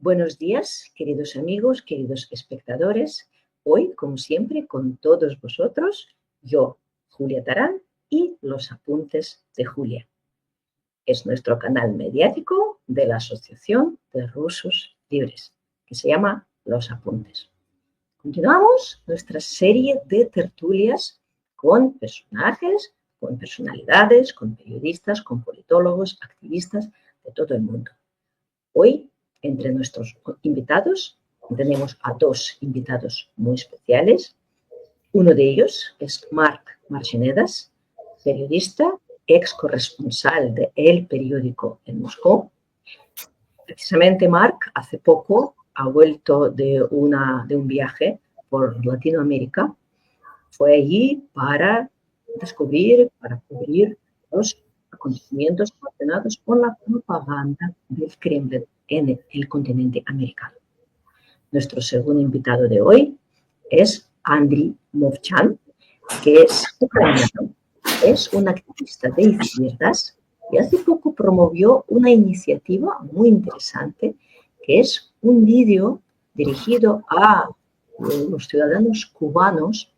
Buenos días, queridos amigos, queridos espectadores. Hoy, como siempre, con todos vosotros, yo, Julia Tarán, y los apuntes de Julia. Es nuestro canal mediático de la Asociación de Rusos Libres, que se llama Los Apuntes. Continuamos nuestra serie de tertulias con personajes, con personalidades, con periodistas, con politólogos, activistas de todo el mundo. Hoy, entre nuestros invitados, tenemos a dos invitados muy especiales. Uno de ellos es Marc Marginedas, periodista, ex corresponsal de El Periódico en Moscú. Precisamente Marc hace poco ha vuelto de un viaje por Latinoamérica. Fue allí para descubrir, para cubrir los acontecimientos relacionados con la propaganda del Kremlin en el continente americano. Nuestro segundo invitado de hoy es Andriy Movchan, que es ucraniano, es un activista de izquierdas y hace poco promovió una iniciativa muy interesante, que es un vídeo dirigido a los ciudadanos cubanos,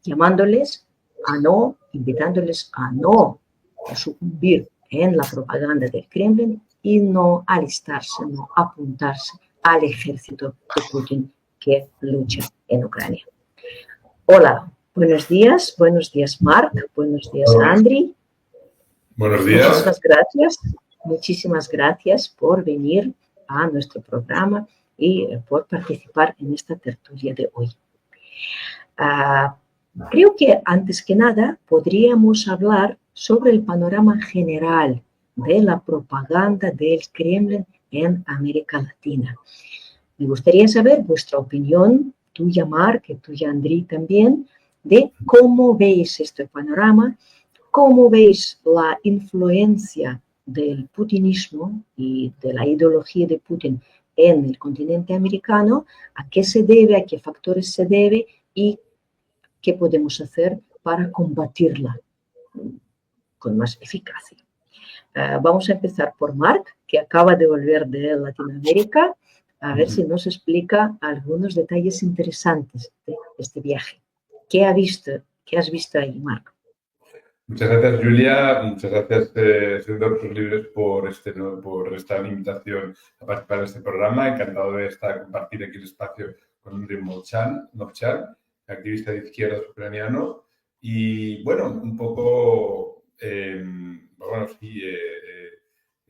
invitándoles a no sucumbir en la propaganda del Kremlin y no alistarse, no apuntarse al ejército de Putin que lucha en Ucrania. Hola, buenos días Marc, buenos días Andriy. Buenos días. Muchísimas gracias por venir a nuestro programa y por participar en esta tertulia de hoy. Creo que antes que nada podríamos hablar sobre el panorama general de la propaganda del Kremlin en América Latina. Me gustaría saber vuestra opinión, tuya Marc, y tuya Andriy también, de cómo veis este panorama, cómo veis la influencia del putinismo y de la ideología de Putin en el continente americano, a qué se debe, a qué factores se debe y qué podemos hacer para combatirla con más eficacia. Vamos a empezar por Marc, que acaba de volver de Latinoamérica, a ver si nos explica algunos detalles interesantes de este viaje. ¿Qué has visto ahí, Marc? Muchas gracias, Julia. Muchas gracias, Seguidor Rusos Libres, por esta invitación a participar de este programa. Encantado de compartir aquí el espacio con Andriy Movchan, activista de izquierdas ucraniano. Y bueno, un poco,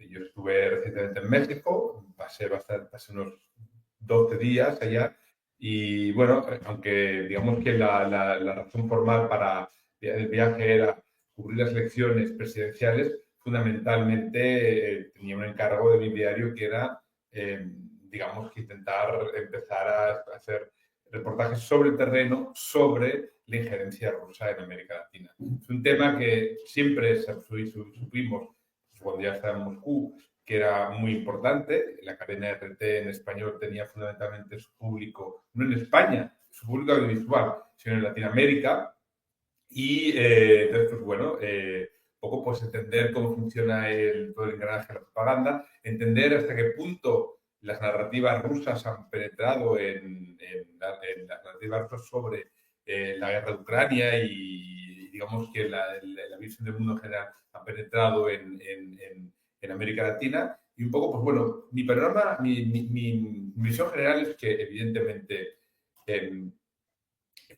yo estuve recientemente en México, pasé unos 12 días allá. Y bueno, aunque digamos que la razón formal para el viaje era cubrir las elecciones presidenciales, fundamentalmente tenía un encargo de mi diario que era, digamos, que intentar empezar a hacer reportajes sobre el terreno, sobre la injerencia rusa en América Latina. Es un tema que siempre supimos, cuando ya estaba en Moscú, que era muy importante. La cadena RT en español tenía fundamentalmente su público, no en España, su público audiovisual, sino en Latinoamérica. Y entonces, pues bueno, poco pues entender cómo funciona todo el engranaje de la propaganda, entender hasta qué punto las narrativas rusas han penetrado en las narrativas rusas sobre la guerra de Ucrania y digamos que la visión del mundo en general ha penetrado en América Latina. Y un poco, pues bueno, mi panorama, mi visión general es que evidentemente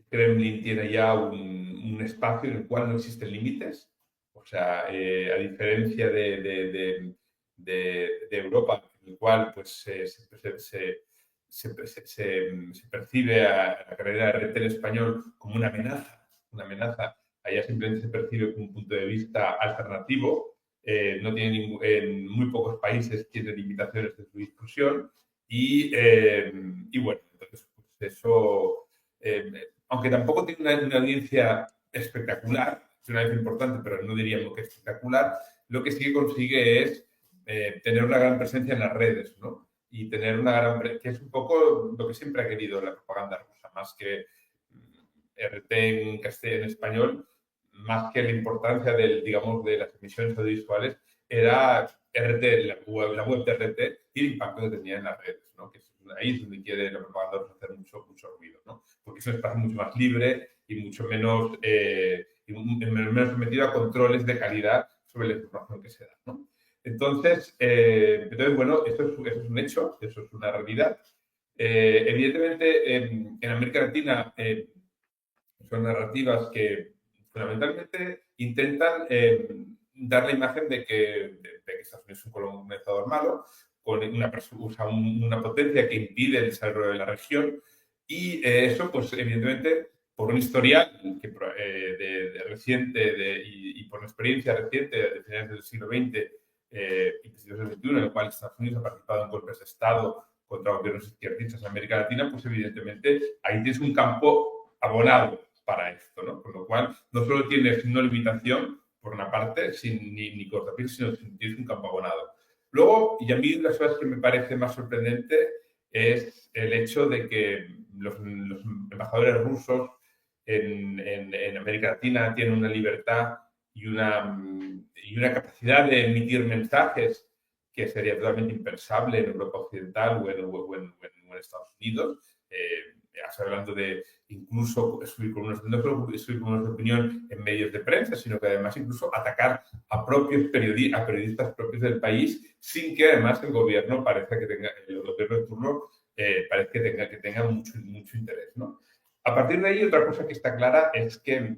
Kremlin tiene ya un espacio en el cual no existen límites. O sea, a diferencia de Europa, en el cual pues, se percibe a la carrera de RT en español como una amenaza. Allá simplemente se percibe como un punto de vista alternativo. No tiene en muy pocos países tiene limitaciones de su difusión. Y bueno, entonces pues eso... aunque tampoco tiene una audiencia espectacular, es una audiencia importante, pero no diríamos que espectacular, lo que sí que consigue es tener una gran presencia en las redes, ¿no? Y tener una gran... que es un poco lo que siempre ha querido la propaganda rusa, más que RT en castellano, en español, más que la importancia de las emisiones audiovisuales, era RT, la web de RT, reducir el impacto que tenía en las redes, ¿no? Que ahí es donde quiere la propaganda rusa hacer mucho ruido, ¿no? Porque es un espacio mucho más libre y mucho menos, menos sometido a controles de calidad sobre la información que se da, ¿no? Entonces, bueno, eso es un hecho, eso es una realidad. Evidentemente, en América Latina son narrativas que fundamentalmente intentan dar la imagen de que Estados Unidos es un colonizador malo, con una potencia que impide el desarrollo de la región, y eso, pues evidentemente, por un historial reciente y por una experiencia reciente de finales del siglo XX y principios del XXI, en el cual Estados Unidos ha participado en golpes de Estado contra gobiernos izquierdistas en América Latina, pues evidentemente ahí tienes un campo abonado para esto, ¿no? Con lo cual, no solo tienes una limitación, por una parte, ni cortapiés, sino que tienes un campo abonado. Luego, y a mí las cosas que me parece más sorprendente es el hecho de que los embajadores rusos en América Latina tienen una libertad y una capacidad de emitir mensajes que sería totalmente impensable en Europa Occidental o en Estados Unidos. Estás hablando de incluso subir con una opinión en medios de prensa, sino que además incluso atacar a periodistas propios del país, sin que además el gobierno parezca que tenga, el gobierno de turno parece que tenga mucho interés, ¿no? A partir de ahí, otra cosa que está clara es que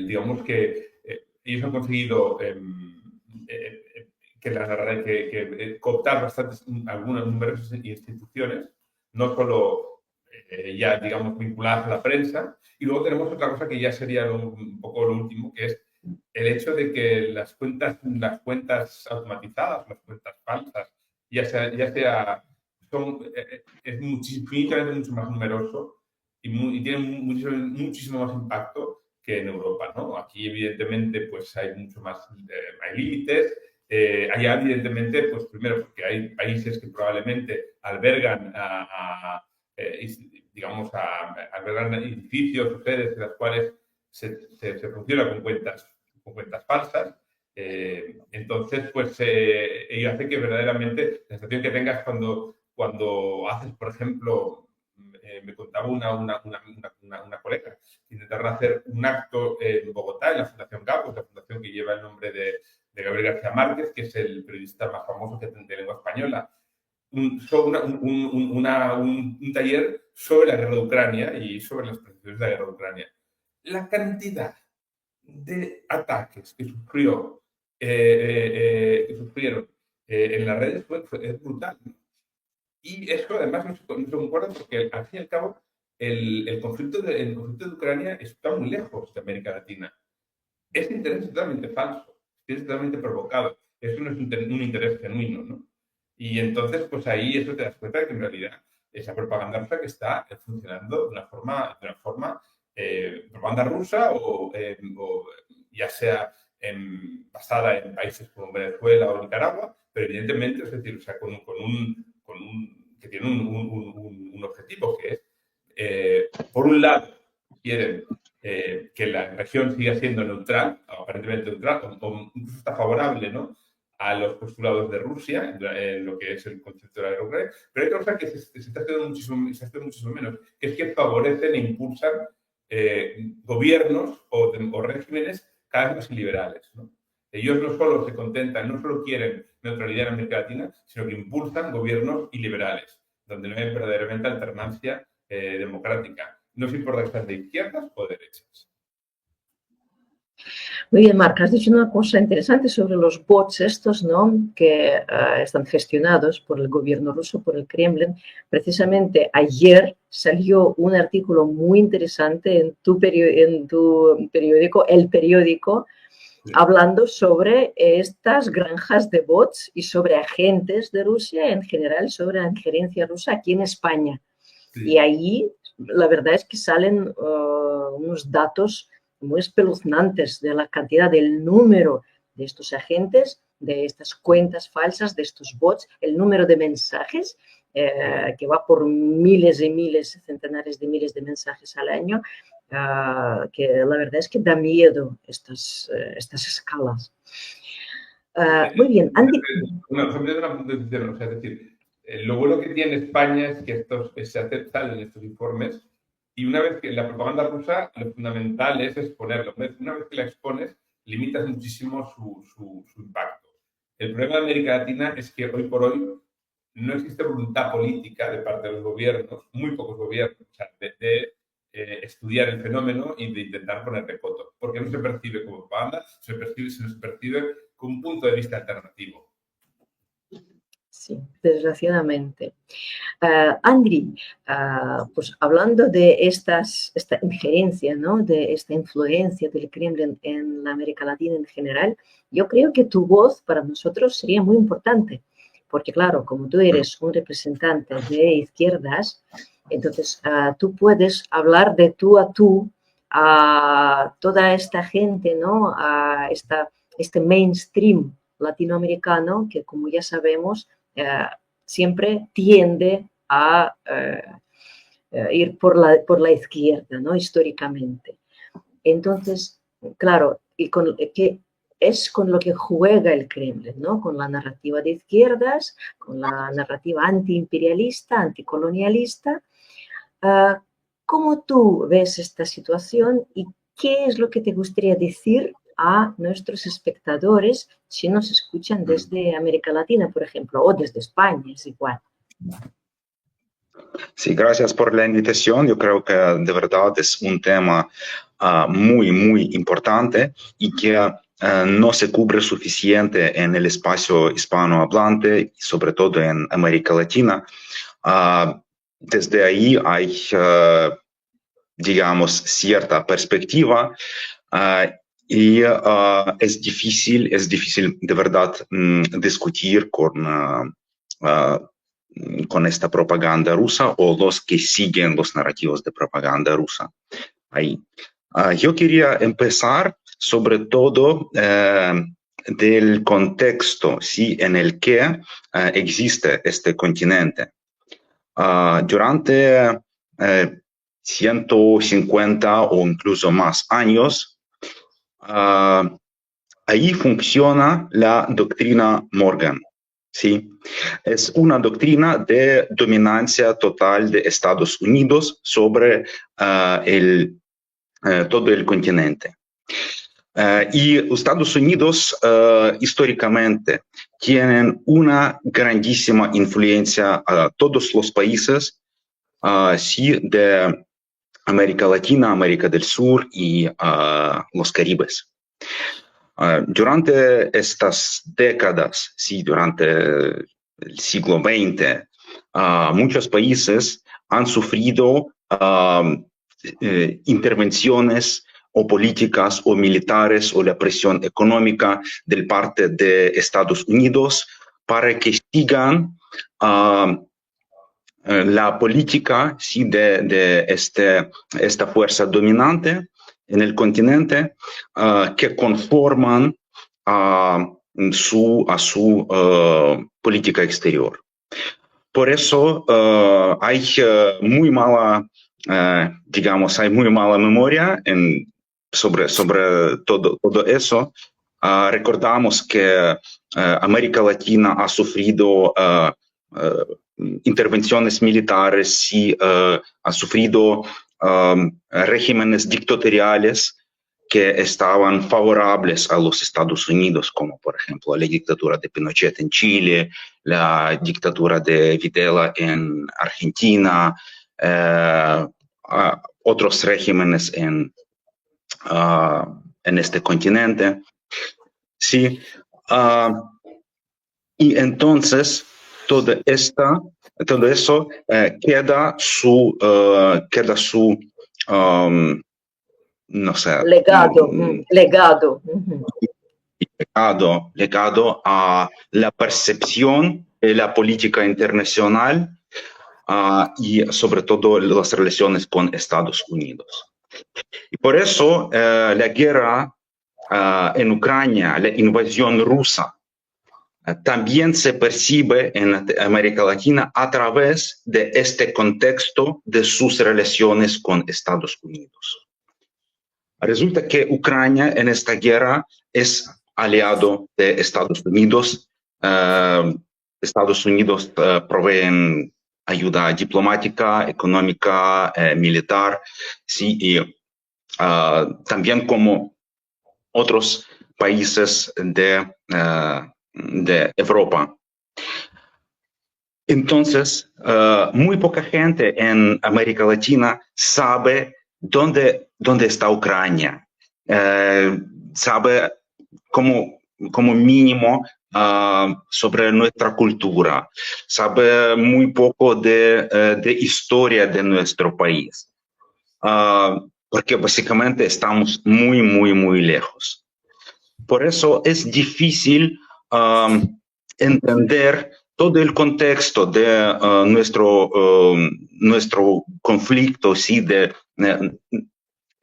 digamos que ellos han conseguido cooptar algunas numerosas instituciones, no solo ya, digamos, vinculadas a la prensa. Y luego tenemos otra cosa que ya sería un poco lo último, que es el hecho de que las cuentas automatizadas, las cuentas falsas, es infinitamente mucho más numeroso y tienen muchísimo más impacto que en Europa, ¿no? Aquí, evidentemente, pues hay mucho más, hay límites. Allá, evidentemente, pues primero porque hay países que probablemente albergan albergan edificios o sedes en las cuales se funciona con cuentas falsas. Entonces, pues ello hace que verdaderamente la sensación que tengas cuando haces, por ejemplo, me contaba una colega, intentaron hacer un acto en Bogotá, en la Fundación Capos, la fundación que lleva el nombre de Gabriel García Márquez, que es el periodista más famoso de lengua española, un taller sobre la guerra de Ucrania y sobre las presiones de la guerra de Ucrania. La cantidad de ataques que sufrieron en las redes es brutal, ¿no? Y eso además no se concuerda porque al fin y al cabo el conflicto de Ucrania está muy lejos de América Latina. Ese interés es totalmente falso, es totalmente provocado. Eso no es un interés genuino, ¿no? Y entonces, pues ahí eso te das cuenta de que en realidad esa propaganda rusa que está funcionando de una forma propaganda rusa o ya sea basada en países como Venezuela o Nicaragua, pero evidentemente, es decir, o sea, que tiene un objetivo que es, por un lado, quieren que la región siga siendo neutral, aparentemente neutral, o incluso está favorable, ¿no?, a los postulados de Rusia en lo que es el concepto de la guerra ucraniana, pero hay otra cosa que se está haciendo muchísimo menos, que es que favorecen e impulsan gobiernos o regímenes cada vez más liberales, ¿no? Ellos no solo se contentan, no solo quieren neutralidad en América Latina, sino que impulsan gobiernos iliberales, donde no hay verdaderamente alternancia democrática. No se importa que sean de izquierdas o de derechas. Muy bien, Marc, has dicho una cosa interesante sobre los bots estos, ¿no?, que están gestionados por el gobierno ruso, por el Kremlin. Precisamente ayer salió un artículo muy interesante en tu periódico, El Periódico, sí, hablando sobre estas granjas de bots y sobre agentes de Rusia, en general sobre la injerencia rusa aquí en España. Sí. Y ahí la verdad es que salen unos datos muy espeluznantes de la cantidad, del número de estos agentes, de estas cuentas falsas, de estos bots, el número de mensajes, que va por miles y miles, centenares de miles de mensajes al año, que la verdad es que da miedo estas escalas. Muy bien, Andy. Simplemente una puntualización, o sea, es decir, lo bueno que tiene España es que se aceptan estos informes y una vez que la propaganda rusa, lo fundamental es exponerlo. Una vez que la expones, limitas muchísimo su impacto. El problema de América Latina es que hoy por hoy no existe voluntad política de parte de los gobiernos, muy pocos gobiernos, o sea, estudiar el fenómeno y de intentar ponerle coto, porque no se percibe como propaganda, se nos percibe con un punto de vista alternativo. Sí, desgraciadamente. Andri, pues hablando de esta injerencia, ¿no? De esta influencia del Kremlin en la América Latina en general, yo creo que tu voz para nosotros sería muy importante, porque claro, como tú eres un representante de izquierdas, entonces tú puedes hablar de tú a tú a toda esta gente, ¿no? A este mainstream latinoamericano que, como ya sabemos, siempre tiende a ir por la izquierda, ¿no? Históricamente. Entonces, claro, que es con lo que juega el Kremlin, ¿no? Con la narrativa de izquierdas, con la narrativa antiimperialista, anticolonialista. ¿Cómo tú ves esta situación y qué es lo que te gustaría decir a nuestros espectadores si nos escuchan desde América Latina, por ejemplo, o desde España, es igual? Sí, gracias por la invitación. Yo creo que de verdad es un tema muy, muy importante y que no se cubre suficiente en el espacio hispanohablante, sobre todo en América Latina. Desde ahí hay, digamos, cierta perspectiva y es difícil de verdad discutir con esta propaganda rusa o los que siguen los narrativos de propaganda rusa. Ahí. Yo quería empezar sobre todo del contexto ¿sí? En el que existe este continente. Durante 150 o incluso más años, ahí funciona la doctrina Morgan. ¿Sí? Es una doctrina de dominancia total de Estados Unidos sobre todo el continente. Y Estados Unidos históricamente tienen una grandísima influencia a todos los países sí, de América Latina, América del Sur y los Caribes. Durante estas décadas, sí, durante el siglo XX, muchos países han sufrido intervenciones o políticas o militares o la presión económica de parte de Estados Unidos para que sigan la política ¿sí? de esta fuerza dominante en el continente que conforman a su política exterior. Por eso hay muy mala, digamos, hay muy mala memoria sobre todo eso. Recordamos que América Latina ha sufrido intervenciones militares y ha sufrido regímenes dictatoriales que estaban favorables a los Estados Unidos, como por ejemplo la dictadura de Pinochet en Chile, la dictadura de Videla en Argentina, otros regímenes en este continente. Sí. Y entonces todo eso queda su no sé, legado a la percepción de la política internacional y sobre todo las relaciones con Estados Unidos. Y por eso la guerra en Ucrania, la invasión rusa, también se percibe en América Latina a través de este contexto de sus relaciones con Estados Unidos. Resulta que Ucrania en esta guerra es aliado de Estados Unidos. Estados Unidos proveen ayuda diplomática, económica, militar, sí, y también como otros países de Europa. Entonces, muy poca gente en América Latina sabe dónde está Ucrania. Sabe como mínimo sobre nuestra cultura. Sabe muy poco de historia de nuestro país. Porque básicamente estamos muy, muy, muy lejos. Por eso es difícil entender todo el contexto de nuestro conflicto, ¿sí? De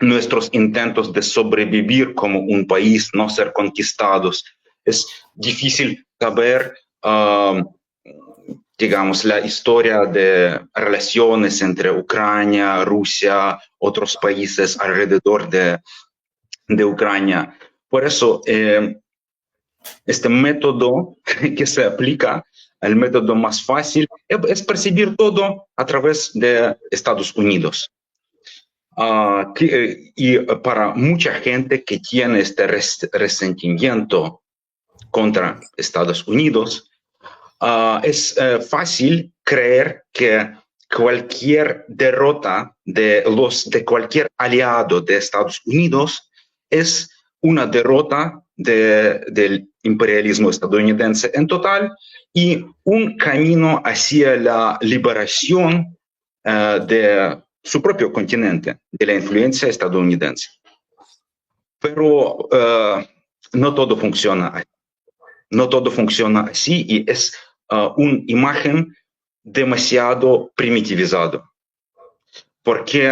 nuestros intentos de sobrevivir como un país, no ser conquistados. Es difícil saber, digamos, la historia de relaciones entre Ucrania, Rusia, otros países alrededor de Ucrania. Por eso, este método que se aplica, el método más fácil, es percibir todo a través de Estados Unidos. Y para mucha gente que tiene este resentimiento contra Estados Unidos, es fácil creer que cualquier derrota de cualquier aliado de Estados Unidos es una derrota del imperialismo estadounidense en total y un camino hacia la liberación de su propio continente, de la influencia estadounidense. Pero no todo funciona así. No todo funciona así y es una imagen demasiado primitivizada. Porque,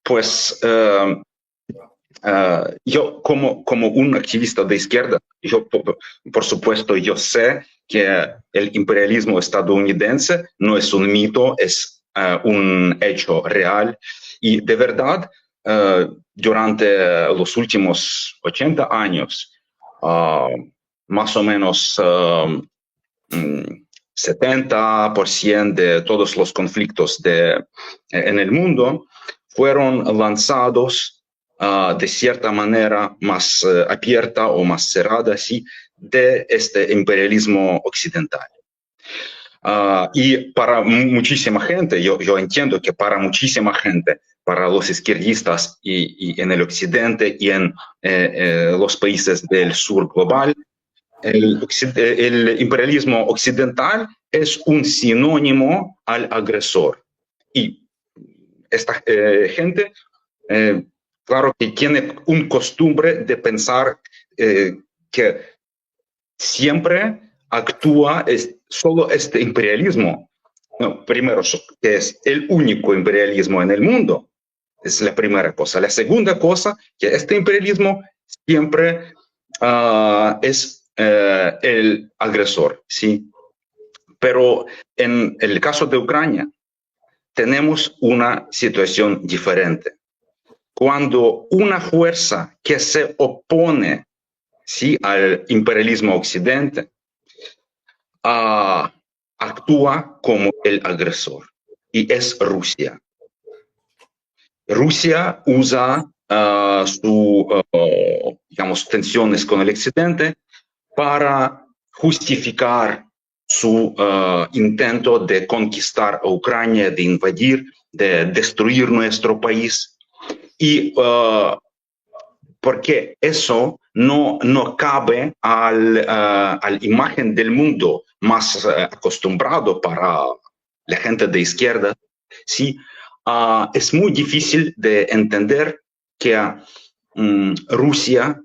pues, yo como un activista de izquierda, yo, por supuesto, yo sé que el imperialismo estadounidense no es un mito, es un hecho real. Y de verdad, durante los últimos 80 años, más o menos 70% de todos los conflictos en el mundo fueron lanzados de cierta manera más abierta o más cerrada, ¿sí? De este imperialismo occidental. Y para muchísima gente, yo entiendo que para muchísima gente, para los izquierdistas y en el occidente y en los países del sur global, el imperialismo occidental es un sinónimo al agresor. Y esta gente, claro que tiene una costumbre de pensar que siempre actúa solo este imperialismo. No, primero, que es el único imperialismo en el mundo. Es la primera cosa. La segunda cosa, que este imperialismo siempre es el agresor, ¿sí? Pero en el caso de Ucrania, tenemos una situación diferente. Cuando una fuerza que se opone, ¿sí?, al imperialismo occidente, actúa como el agresor, y es Rusia. Rusia usa digamos, tensiones con el occidente para justificar su intento de conquistar a Ucrania, de invadir, de destruir nuestro país. Y porque eso no cabe a la imagen del mundo más acostumbrado para la gente de izquierda, ¿sí? Es muy difícil de entender que Rusia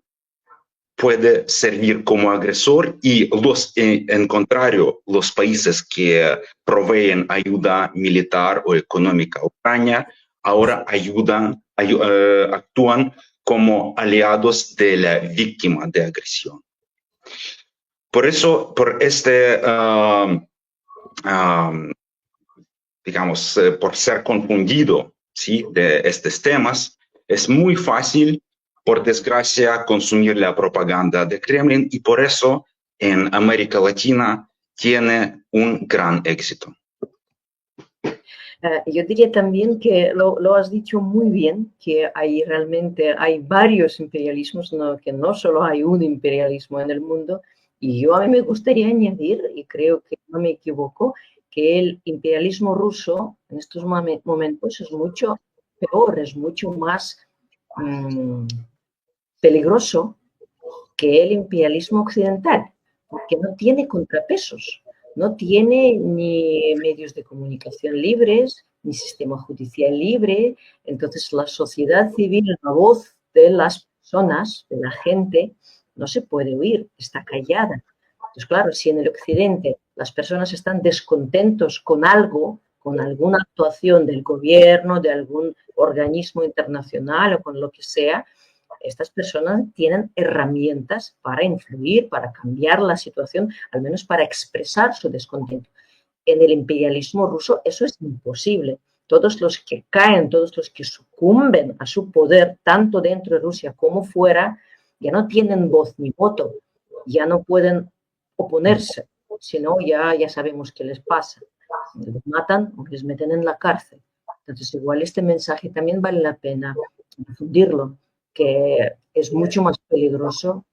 puede servir como agresor y en contrario, los países que proveen ayuda militar o económica a Ucrania ahora actúan como aliados de la víctima de agresión. Por eso, digamos, por ser confundido, ¿sí?, de estos temas, es muy fácil por desgracia, consumir la propaganda de Kremlin y por eso en América Latina tiene un gran éxito. Yo diría también que lo has dicho muy bien, que realmente hay varios imperialismos, que no solo hay un imperialismo en el mundo. Y a mí me gustaría añadir, y creo que no me equivoco, que el imperialismo ruso en estos momentos es mucho peor, es mucho más peligroso que el imperialismo occidental, porque no tiene contrapesos, no tiene ni medios de comunicación libres, ni sistema judicial libre. Entonces, la sociedad civil, la voz de las personas, de la gente, no se puede oír, está callada. Entonces, claro, si en el occidente las personas están descontentos con algo, con alguna actuación del gobierno, de algún organismo internacional o con lo que sea, estas personas tienen herramientas para influir, para cambiar la situación, al menos para expresar su descontento. En el imperialismo ruso eso es imposible. Todos los que caen, todos los que sucumben a su poder, tanto dentro de Rusia como fuera, ya no tienen voz ni voto, ya no pueden oponerse, sino ya sabemos qué les pasa. Les matan o les meten en la cárcel. Entonces, igual este mensaje también vale la pena difundirlo, que es mucho más peligroso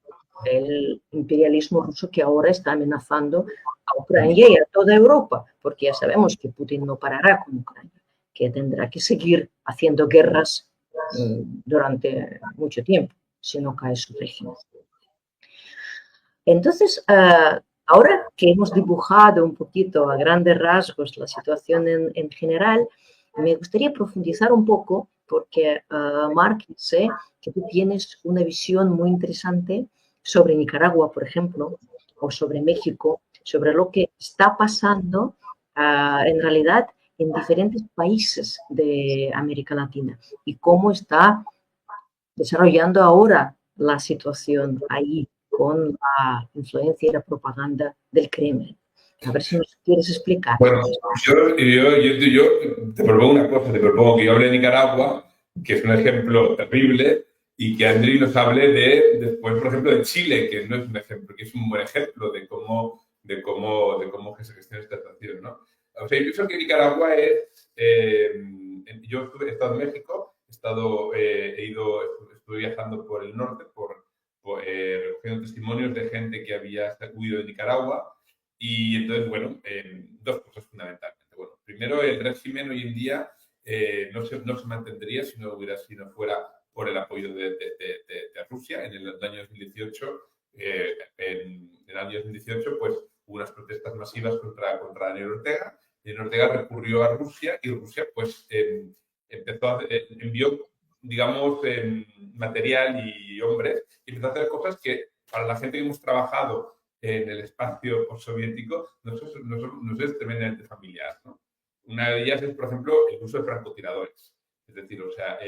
el imperialismo ruso que ahora está amenazando a Ucrania y a toda Europa, porque ya sabemos que Putin no parará con Ucrania, que tendrá que seguir haciendo guerras durante mucho tiempo, si no cae su régimen. Entonces, ahora que hemos dibujado un poquito a grandes rasgos la situación en general, me gustaría profundizar un poco porque, Marc, sé que tú tienes una visión muy interesante sobre Nicaragua, por ejemplo, o sobre México, sobre lo que está pasando en realidad en diferentes países de América Latina y cómo está desarrollando ahora la situación ahí con la influencia y la propaganda del Kremlin. A ver si nos quieres explicar. Bueno, yo te propongo una cosa, te propongo que yo hable de Nicaragua, que es un ejemplo terrible, y que Andri nos hable después, por ejemplo, de Chile, que no es un ejemplo, que es un buen ejemplo de cómo se gestiona esta situación, ¿no? O sea, yo pienso que Nicaragua es... yo he estado en México, estuve viajando por el norte, recogiendo testimonios de gente que había huido de Nicaragua. Y entonces, bueno, dos cosas fundamentalmente. Bueno, primero, el régimen hoy en día no se mantendría si no fuera por el apoyo de Rusia. En el año 2018, en el año 2018, pues hubo unas protestas masivas contra Daniel Ortega. Daniel Ortega recurrió a Rusia y Rusia, pues, envió, digamos, material y hombres y empezó a hacer cosas que para la gente que hemos trabajado en el espacio postsoviético nos es tremendamente familiar, ¿no? Una de ellas es, por ejemplo, el uso de francotiradores. Es decir, o sea,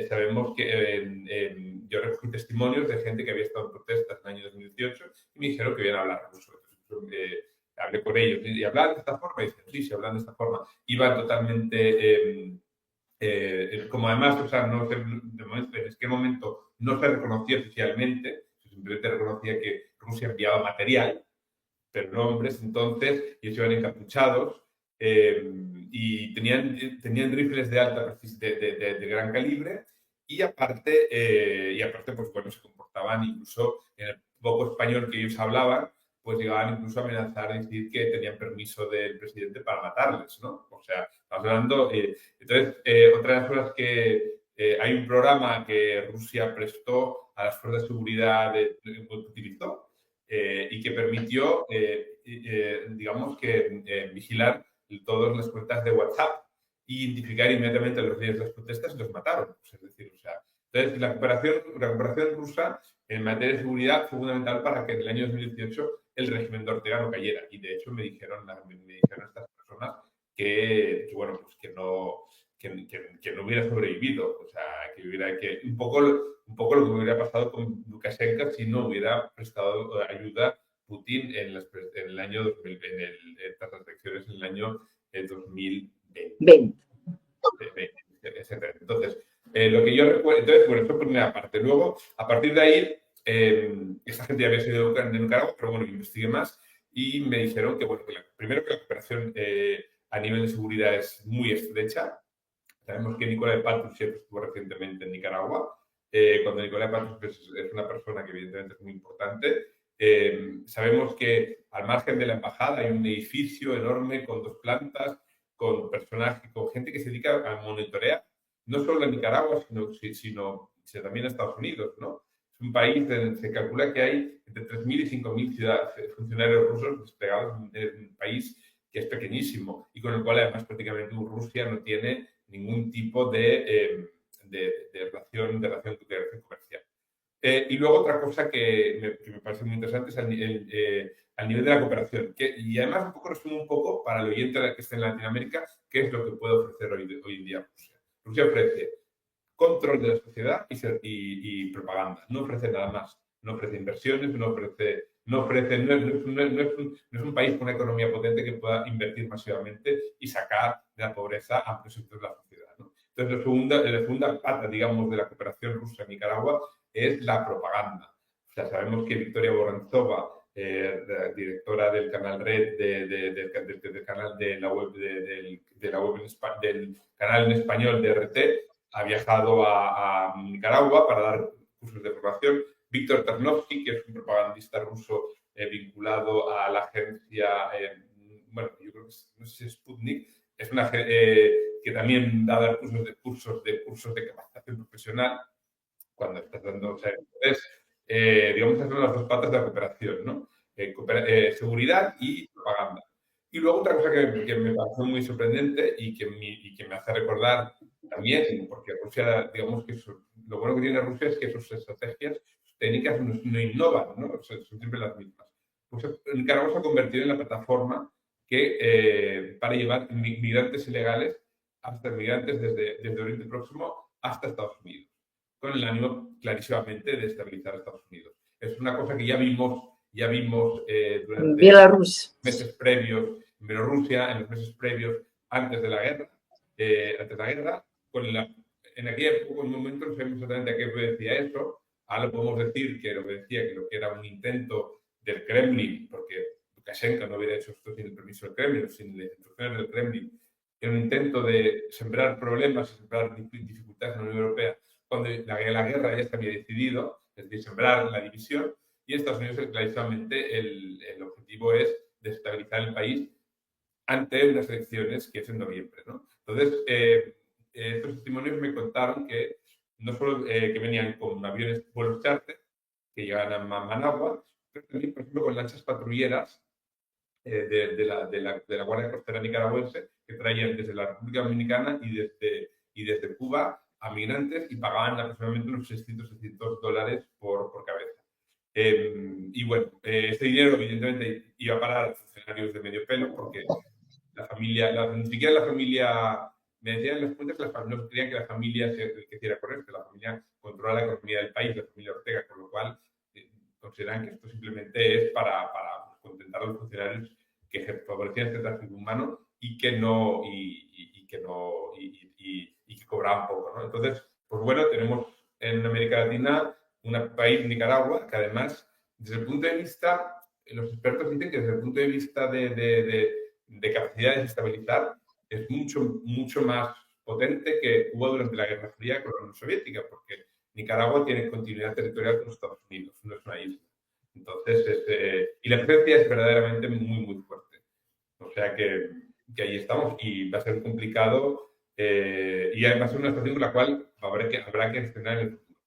sabemos que yo recogí testimonios de gente que había estado en protestas en el año 2018 y me dijeron que iban a hablar ruso. Hablé con ellos y hablan de esta forma. Y dicen, sí, se hablan de esta forma. Iban totalmente... como además, o sea, no sé de momento, en qué momento no se reconocía oficialmente, simplemente reconocía que Rusia enviaba material, pero no hombres, entonces ellos iban encapuchados y tenían rifles de alta de gran calibre y aparte, pues bueno, se comportaban incluso en el poco español que ellos hablaban, pues llegaban incluso a amenazar y decir que tenían permiso del presidente para matarles, ¿no? O sea, estamos hablando... entonces, otra de las cosas que hay un programa que Rusia prestó a las fuerzas de seguridad, utilizó, y que permitió, digamos, que vigilar todas las cuentas de WhatsApp e identificar inmediatamente a los líderes de las protestas y los mataron. Pues, es decir, o sea, entonces la cooperación rusa en materia de seguridad fue fundamental para que en el año 2018 el régimen de Ortega no cayera. Y de hecho me dijeron estas personas que bueno, pues que no hubiera sobrevivido, o sea, que un poco lo que hubiera pasado con Lukashenko si no hubiera prestado ayuda Putin en el año 2020, en estas elecciones en el año 2020. Entonces, Lo que yo recuerdo, entonces, bueno, esto por primera parte. Luego, a partir de ahí, esta gente ya había sido de Nicaragua, pero bueno, investigué más y me dijeron que, bueno, primero que la cooperación a nivel de seguridad es muy estrecha. Sabemos que Nicolás Patrushev estuvo recientemente en Nicaragua. Cuando Nicolás Patrushev es una persona que evidentemente es muy importante. Sabemos que al margen de la embajada hay un edificio enorme con 2 plantas, con personajes, con gente que se dedica a monitorear no solo a Nicaragua, sino también a Estados Unidos, ¿no? Es un país donde se calcula que hay entre 3.000 y 5.000 funcionarios rusos desplegados en un país que es pequeñísimo y con el cual además prácticamente Rusia no tiene ningún tipo de relación comercial. Y luego otra cosa que me parece muy interesante es al nivel de la cooperación. Y además un poco resume un poco para el oyente que esté en Latinoamérica qué es lo que puede ofrecer hoy en día Rusia. Rusia ofrece control de la sociedad y propaganda. No ofrece nada más. No ofrece inversiones, no es un país con una economía potente que pueda invertir masivamente y sacar de la pobreza a amplios sectores de la sociedad, ¿no? Entonces, la segunda pata, digamos, de la cooperación rusa en Nicaragua es la propaganda. O sea, sabemos que Victoria Vorontsova, directora del canal Red, del canal de la web, del canal en español de RT, ha viajado a Nicaragua para dar cursos de formación. Víctor Tarnovsky, que es un propagandista ruso vinculado a la agencia, bueno, yo creo que no sé si es Sputnik, es una que también da dar cursos de capacitación profesional cuando estás dando, o sea, entonces, digamos, esas son las 2 patas de la cooperación, ¿no? Seguridad y propaganda. Y luego otra cosa que me pareció muy sorprendente y que me hace recordar también, porque Rusia, digamos que lo bueno que tiene Rusia es que sus estrategias, sus técnicas no innovan, ¿no? O sea, son siempre las mismas. Pues Nicaragua se ha convertido en la plataforma para llevar migrantes ilegales hasta migrantes desde Oriente Próximo hasta Estados Unidos, con el ánimo clarísimamente de estabilizar a Estados Unidos. Es una cosa que ya vimos durante Belarus. meses previos en Bielorrusia, en los meses previos antes de la guerra, en aquel momento no sabemos exactamente a qué obedecía eso. Ahora podemos decir que obedecía que lo que era un intento del Kremlin, porque Lukashenko no hubiera hecho esto sin el permiso del Kremlin, sin las instrucciones del Kremlin, era un intento de sembrar problemas y sembrar dificultades en la Unión Europea cuando la guerra ya se había decidido, es decir, sembrar la división, y en Estados Unidos clarísimamente el objetivo es desestabilizar el país ante unas elecciones que es en noviembre, ¿no? Entonces, estos testimonios me contaron que no solo que venían con aviones, vuelos charter, que llegaban a Managua, pero también, por ejemplo, con lanchas patrulleras de la Guardia Costera nicaragüense que traían desde la República Dominicana y desde Cuba a migrantes y pagaban aproximadamente unos $600-700 por cabeza. Y bueno, este dinero evidentemente iba a parar a funcionarios de medio pelo porque la familia, ni siquiera la familia, me decían en las cuentas que no querían que la familia se hiciera con esto, la familia controla la economía del país, la familia Ortega, con lo cual consideran que esto simplemente es para contentar a los funcionarios que favorecían este tráfico humano y que cobraban poco, ¿no? Entonces, pues bueno, tenemos en América Latina un país, Nicaragua, que además, desde el punto de vista, los expertos dicen que desde el punto de vista de capacidad de estabilizar, es mucho más potente que Cuba durante la Guerra Fría con la Unión Soviética, porque Nicaragua tiene continuidad territorial con los Estados Unidos, no es una isla. Entonces, y la presencia es verdaderamente muy fuerte. O sea que ahí estamos y va a ser complicado y va a ser una situación con la cual habrá que gestionar en el futuro.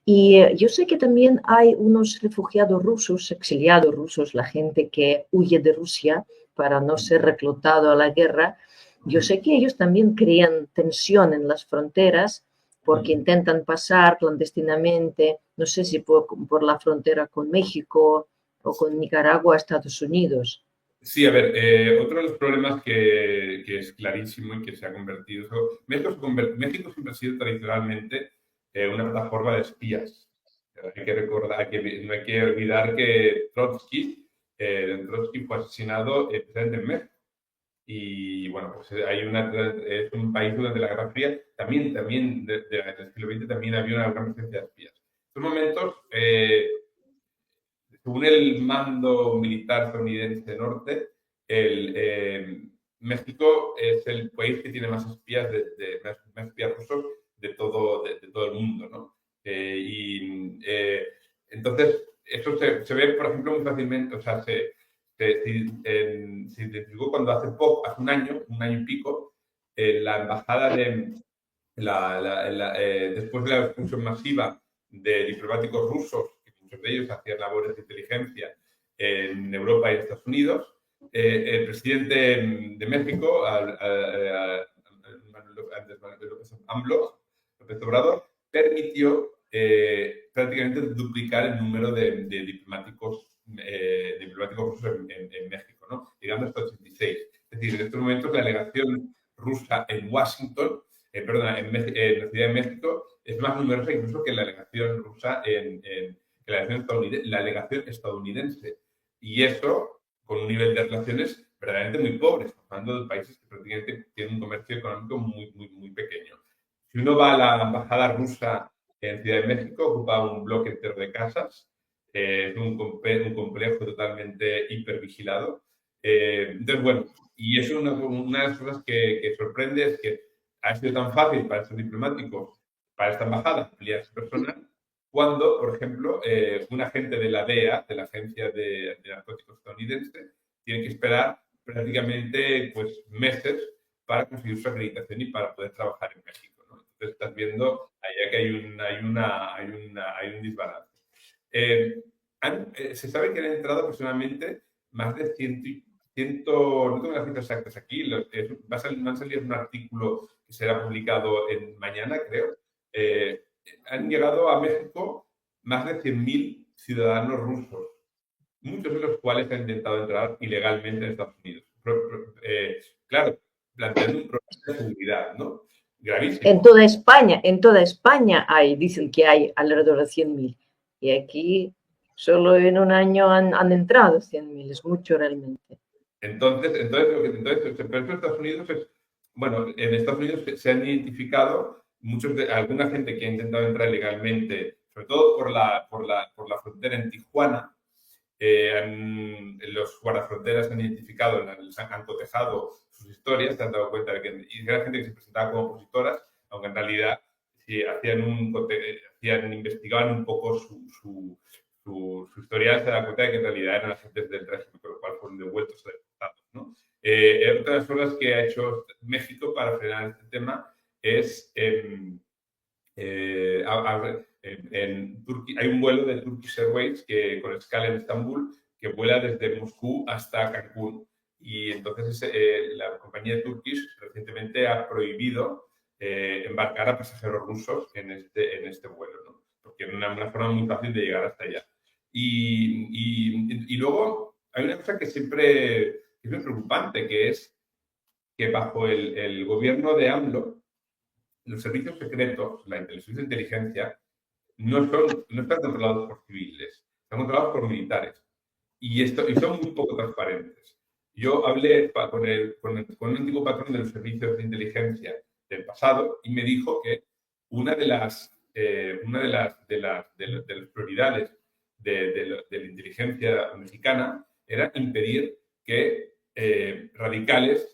Y yo sé que también hay unos refugiados rusos, exiliados rusos, la gente que huye de Rusia para no ser reclutado a la guerra. Yo sé que ellos también crean tensión en las fronteras porque intentan pasar clandestinamente, no sé si por la frontera con México o con Nicaragua a Estados Unidos. Sí, a ver, otro de los problemas que es clarísimo y que se ha convertido... México siempre ha sido tradicionalmente una plataforma de espías. Hay que recordar, no hay que olvidar que Trotsky fue asesinado precisamente en México. Y bueno, pues es un país durante la Guerra Fría, también del siglo XX, también había una gran presencia de espías. En estos momentos, según el mando militar estadounidense norte, México es el país que tiene más espías, más espías rusos de todo el mundo, ¿no? Entonces, eso se ve, por ejemplo, muy fácilmente, o sea, se identificó cuando hace un año y pico, la embajada después de la expulsión masiva de diplomáticos rusos, que muchos de ellos hacían labores de inteligencia en Europa y Estados Unidos, el presidente de México, AMLO, López Obrador, permitió prácticamente duplicar el número de diplomáticos rusos en México, ¿no? Llegando hasta 86. Es decir, en estos momentos la delegación rusa en Washington, en la Ciudad de México, es más numerosa incluso que la delegación rusa la delegación estadounidense. Y eso con un nivel de relaciones verdaderamente muy pobre. Estamos hablando de países que prácticamente tienen un comercio económico muy pequeño. Si uno va a la embajada rusa en Ciudad de México, ocupa un bloque entero de casas, es un complejo totalmente hipervigilado. Entonces, bueno, y eso una de las cosas que sorprende es que ha sido tan fácil para estos diplomáticos, para esta embajada, ampliar su personal, cuando, por ejemplo, un agente de la DEA, de la Agencia de Narcóticos estadounidense, tiene que esperar prácticamente pues, meses para conseguir su acreditación y para poder trabajar en México, ¿no? Entonces estás viendo allá que hay un desbalance. Se sabe que han entrado aproximadamente más de 100, no tengo las cifras exactas aquí, me han salido un artículo que será publicado mañana, creo. Han llegado a México más de 100.000 ciudadanos rusos, muchos de los cuales han intentado entrar ilegalmente en Estados Unidos. Claro, planteando un problema de seguridad, ¿no? Gravísimo. En toda España dicen que hay alrededor de 100.000. Y aquí solo en un año han entrado 100.000, es mucho realmente. Entonces, pero en Estados Unidos bueno, en Estados Unidos se han identificado alguna gente que ha intentado entrar ilegalmente, sobre todo por la frontera en Tijuana. Los guardafronteras han identificado, han cotejado sus historias, se han dado cuenta de que era gente que se presentaba como opositoras, aunque en realidad si investigaban un poco su historial, se dan cuenta de que en realidad eran agentes del régimen, con lo cual fueron devueltos a deportados, ¿no? Otra de las cosas que ha hecho México para frenar este tema es hay un vuelo de Turkish Airways con escala en Estambul que vuela desde Moscú hasta Cancún. Y entonces la compañía Turkish recientemente ha prohibido embarcar a pasajeros rusos en este vuelo, ¿no? Porque es una forma muy fácil de llegar hasta allá. Y luego hay una cosa que siempre es muy preocupante, que es que bajo el gobierno de AMLO, los servicios secretos, la inteligencia, no están controlados por civiles, están controlados por militares. Y son muy poco transparentes. Yo hablé con un antiguo patrón de los servicios de inteligencia del pasado y me dijo que una de las prioridades de la inteligencia mexicana era impedir que radicales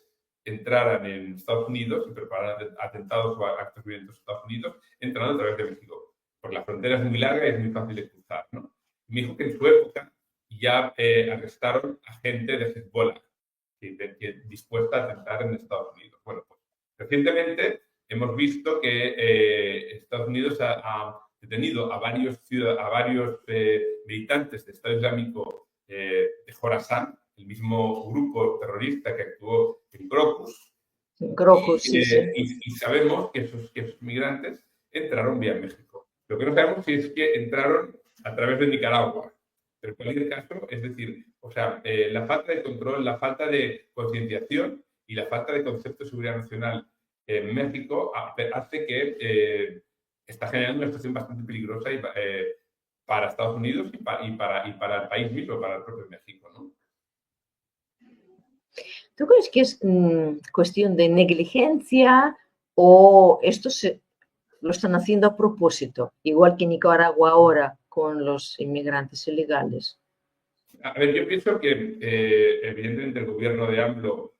entraran en Estados Unidos y prepararan atentados o actos violentos en Estados Unidos, entrando a través de México. Porque la frontera es muy larga y es muy fácil de cruzar, ¿no? Me dijo que en su época ya arrestaron a gente de Hezbollah dispuesta a atentar en Estados Unidos. Bueno, pues recientemente hemos visto que Estados Unidos ha detenido a varios militantes del Estado Islámico de Jorazán, el mismo grupo terrorista que actuó en Crocus. Y sabemos que esos migrantes entraron vía México. Lo que no sabemos si es que entraron a través de Nicaragua. Pero en cualquier caso, es decir, la falta de control, la falta de concienciación y la falta de concepto de seguridad nacional en México hace que está generando una situación bastante peligrosa para Estados Unidos y para el país mismo, para el propio México, ¿no? ¿Tú crees que es cuestión de negligencia o esto lo están haciendo a propósito, igual que Nicaragua ahora con los inmigrantes ilegales? A ver, yo pienso que evidentemente el gobierno de AMLO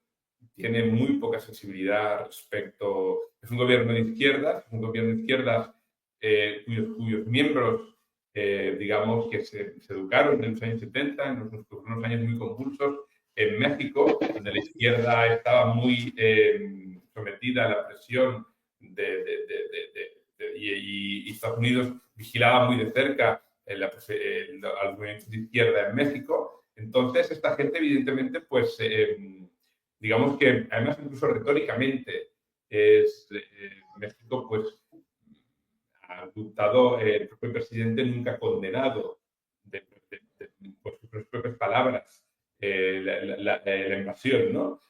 tiene muy poca sensibilidad respecto. Es un gobierno de izquierdas, cuyos miembros, digamos, que se educaron en los años 70, en unos años muy convulsos en México, donde la izquierda estaba muy sometida a la presión y Estados Unidos vigilaba muy de cerca a los movimientos de izquierda en México. Entonces, esta gente, evidentemente, pues, digamos que, además, incluso retóricamente, México, pues, ha adoptado, el propio presidente nunca ha condenado, por sus propias palabras, la invasión, ¿no?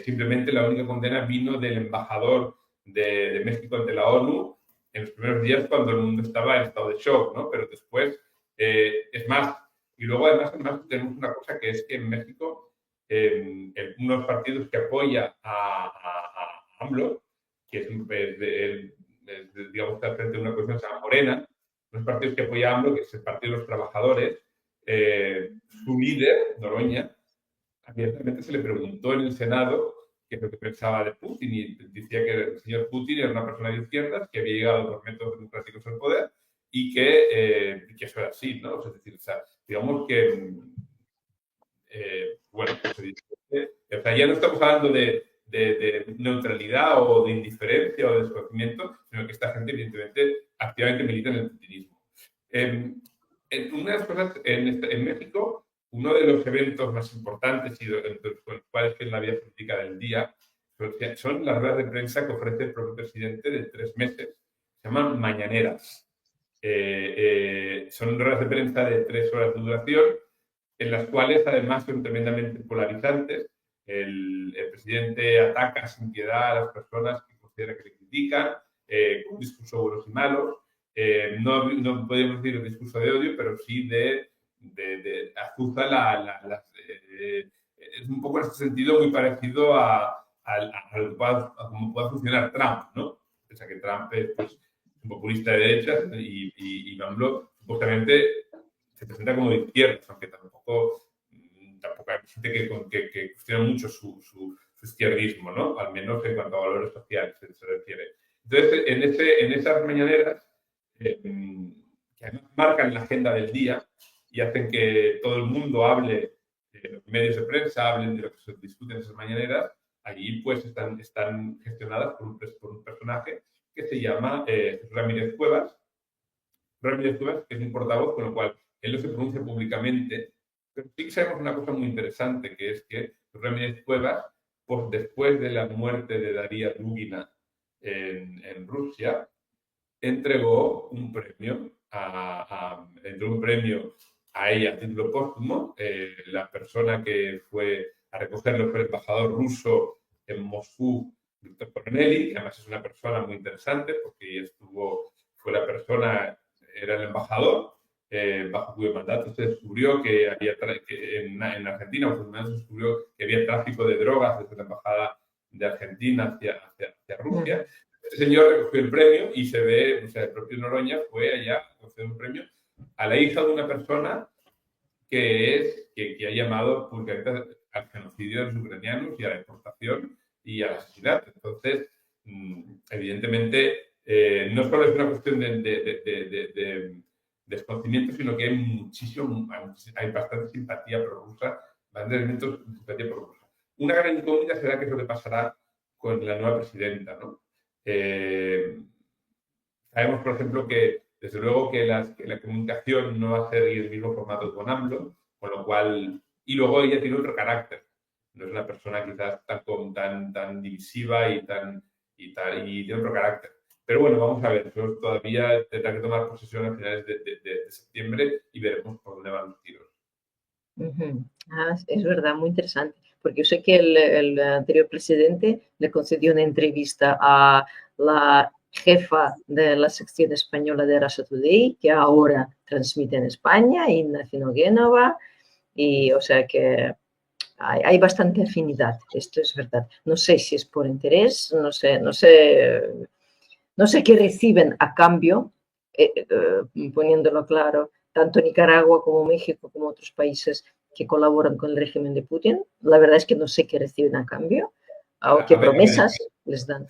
Simplemente la única condena vino del embajador de México ante la ONU en los primeros días cuando el mundo estaba en estado de shock, ¿no? Pero después, es más, y luego además tenemos una cosa que es que en México, unos partidos que apoya a AMLO, que es digamos, está frente a una cuestión que se llama Morena, unos partidos que apoya a AMLO, que es el Partido de los Trabajadores, su líder, Noroña, abiertamente se le preguntó en el Senado qué es lo que pensaba de Putin y decía que el señor Putin era una persona de izquierdas que había llegado por métodos democráticos al poder y que eso era así, ¿no? O sea, es decir, o sea, digamos que, bueno, pues, o sea, ya no estamos hablando de neutralidad o de indiferencia o de desconocimiento, sino que esta gente, evidentemente, activamente milita en el putinismo. Una de las cosas en México, uno de los eventos más importantes y con los cuales es la vida política del día son las ruedas de prensa que ofrece el propio presidente de 3 meses. Se llaman mañaneras. Son ruedas de prensa de 3 horas de duración, en las cuales además son tremendamente polarizantes. El presidente ataca sin piedad a las personas que considera que le critican, con un discurso buenos y malos. No podemos decir un discurso de odio, pero sí azuza es un poco en este sentido muy parecido a cómo pueda funcionar Trump, ¿no? O sea que Trump es pues, un populista de derechas y AMLO supuestamente se presenta como de izquierdas, aunque tampoco hay gente que cuestiona mucho su izquierdismo, ¿no? Al menos en cuanto a valores sociales se refiere. Entonces, en esas mañaneras, que además marcan la agenda del día y hacen que todo el mundo hable, los medios de prensa hablen de lo que se discute en esas mañaneras, allí pues están gestionadas por un personaje que se llama Ramírez Cuevas. Ramírez Cuevas, que es un portavoz, con lo cual él no se pronuncia públicamente, pero sí que sabemos una cosa muy interesante, que es que Ramírez Cuevas, pues después de la muerte de Daria Dugina en Rusia, entregó un premio a ella a título póstumo. La persona que fue a recogerlo fue el embajador ruso en Moscú, Víctor Coronelli, que además es una persona muy interesante porque fue la persona, era el embajador, bajo cuyo mandato se descubrió que había en Argentina, se descubrió que había tráfico de drogas desde la embajada de Argentina hacia Rusia. Este señor recogió el premio y se ve, o sea, el propio Noroña fue allá a conceder un premio a la hija de una persona que ha llamado públicamente al genocidio de los ucranianos y a la deportación y al asesinato. Entonces, evidentemente, no solo es una cuestión de desconocimiento, sino que hay bastante simpatía prorrusa, bastantes elementos de simpatía prorrusa. Una gran incógnita será qué es lo que pasará con la nueva presidenta, ¿no? Sabemos, por ejemplo, que desde luego que la comunicación no va a seguir el mismo formato con AMLO, con lo cual, y luego ella tiene otro carácter. No es una persona quizás tan divisiva y tiene otro carácter. Pero bueno, vamos a ver, todavía tendrá que tomar posesión a finales de septiembre y veremos por dónde van los tiros. Es verdad, muy interesante, porque yo sé que el anterior presidente le concedió una entrevista a la jefa de la sección española de Russia Today, que ahora transmite en España, Ignacio Génova, y o sea que hay bastante afinidad, esto es verdad. No sé si es por interés, no sé qué reciben a cambio, poniéndolo claro, tanto Nicaragua como México como otros países que colaboran con el régimen de Putin. La verdad es que no sé qué reciben a cambio o qué promesas les dan.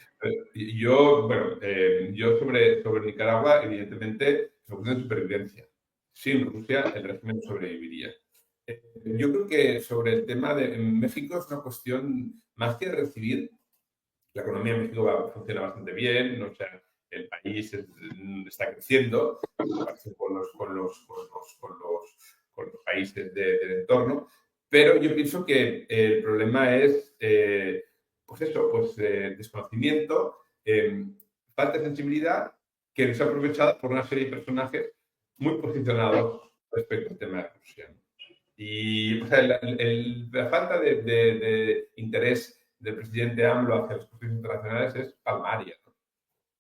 Yo sobre Nicaragua, evidentemente, es una cuestión de supervivencia. Sin Rusia, el régimen sobreviviría. Yo creo que sobre el tema de México es una cuestión más que recibir. La economía de México funciona bastante bien, o sea, el país está creciendo con los países del entorno, pero yo pienso que el problema es, desconocimiento, falta de sensibilidad que nos ha aprovechado por una serie de personajes muy posicionados respecto al tema de Rusia. Y o sea, la falta de interés del presidente AMLO hacia las cuestiones internacionales es palmaria, ¿no?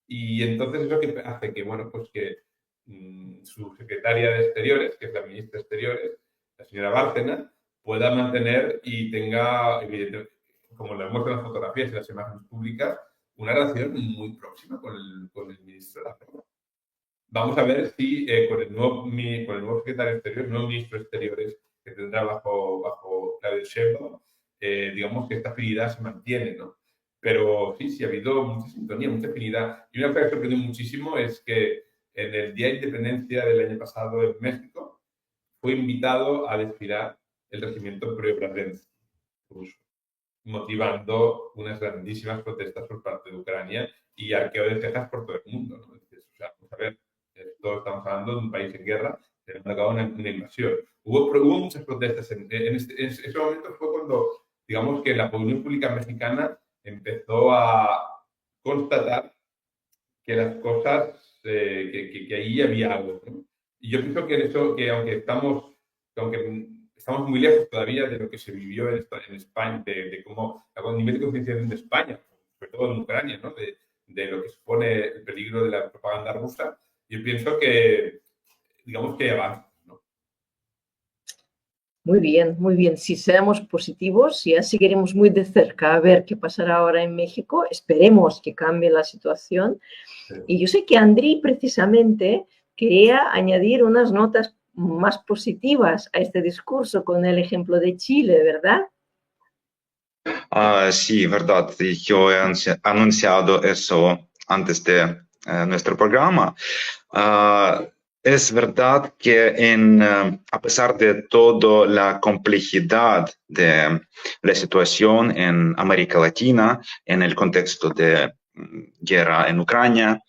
Y entonces eso que hace que, bueno, pues que su secretaria de Exteriores, que es la ministra de Exteriores, la señora Bárcena, pueda mantener y tenga, evidentemente, como lo muestran las fotografías y las imágenes públicas, una relación muy próxima con el ministro de la Defensa. Vamos a ver si con el nuevo secretario de Exteriores, nuevo ministro de Exteriores que tendrá bajo Claudio Sheinbaum, digamos que esta afinidad se mantiene, ¿no? Pero sí ha habido mucha sintonía, mucha afinidad. Y una cosa que sorprendió muchísimo es que en el Día de Independencia del año pasado en México fue invitado a desfilar el regimiento Preobrazhensky ruso, motivando unas grandísimas protestas por parte de Ucrania y arqueo de cejas por todo el mundo, ¿no? O sea, vamos a ver, estamos hablando de un país en guerra, se ha acabado una invasión. Hubo muchas protestas. En ese momento fue cuando, digamos, que la opinión pública mexicana empezó a constatar que las cosas, que ahí había algo, ¿no? Y yo pienso que eso, que aunque estamos muy lejos todavía de lo que se vivió en España, de cómo el nivel de concienciación de España, sobre todo en Ucrania, ¿no? De lo que supone el peligro de la propaganda rusa, yo pienso que, digamos que avanza, ¿no? Muy bien. Si seamos positivos, ya seguiremos muy de cerca a ver qué pasará ahora en México. Esperemos que cambie la situación. Sí. Y yo sé que Andriy precisamente quería añadir unas notas más positivas a este discurso con el ejemplo de Chile, ¿verdad? Sí, verdad. Yo he anunciado eso antes de nuestro programa. Es verdad que a pesar de toda la complejidad de la situación en América Latina, en el contexto de guerra en Ucrania,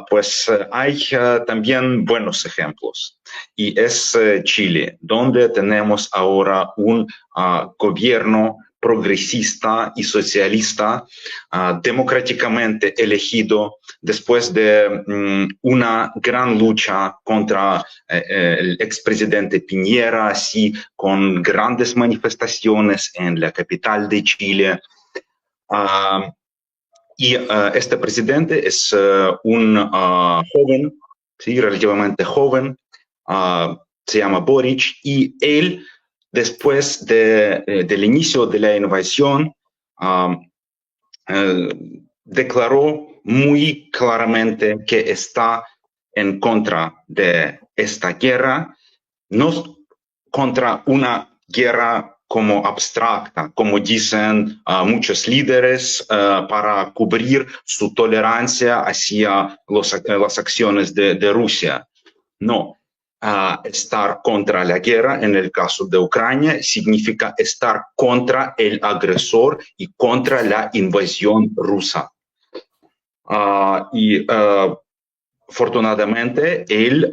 pues hay también buenos ejemplos. Y es Chile, donde tenemos ahora un gobierno progresista y socialista democráticamente elegido después de una gran lucha contra el expresidente Piñera, así con grandes manifestaciones en la capital de Chile. Y este presidente es un joven, ¿sí? Relativamente joven, se llama Boric, y él, después del inicio de la invasión, declaró muy claramente que está en contra de esta guerra, no contra una guerra como abstracta, como dicen muchos líderes, para cubrir su tolerancia hacia las acciones de Rusia. No, estar contra la guerra en el caso de Ucrania significa estar contra el agresor y contra la invasión rusa. Afortunadamente, él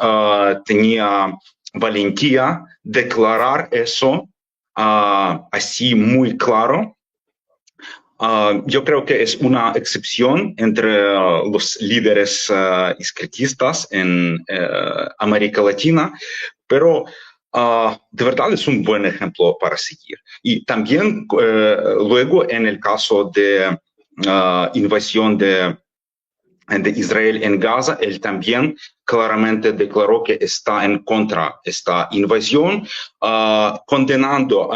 tenía valentía declarar eso así muy claro. Yo creo que es una excepción entre los líderes izquierdistas en América Latina, pero de verdad es un buen ejemplo para seguir. Y también luego en el caso de invasión de Israel en Gaza, él también claramente declaró que está en contra de esta invasión, condenando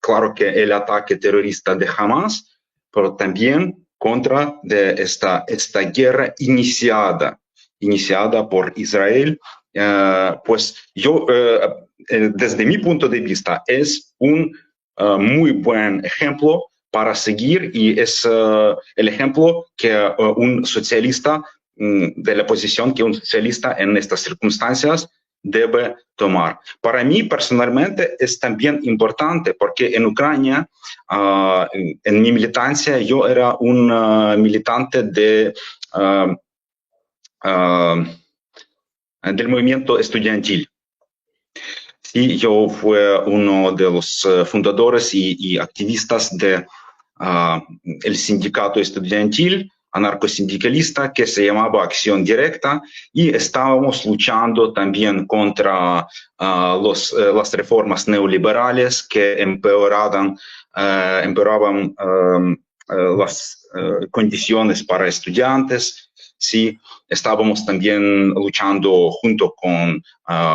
claro que el ataque terrorista de Hamas, pero también contra de esta guerra iniciada por Israel. Pues yo, desde mi punto de vista, es un muy buen ejemplo para seguir y es el ejemplo que un socialista, de la posición que un socialista en estas circunstancias debe tomar. Para mí personalmente es también importante porque en Ucrania, en mi militancia, yo era un militante del movimiento estudiantil. Sí, yo fui uno de los fundadores y activistas de el sindicato estudiantil anarcosindicalista que se llamaba Acción Directa, y estábamos luchando también contra las reformas neoliberales que empeoraban las condiciones para estudiantes. Sí, estábamos también luchando junto con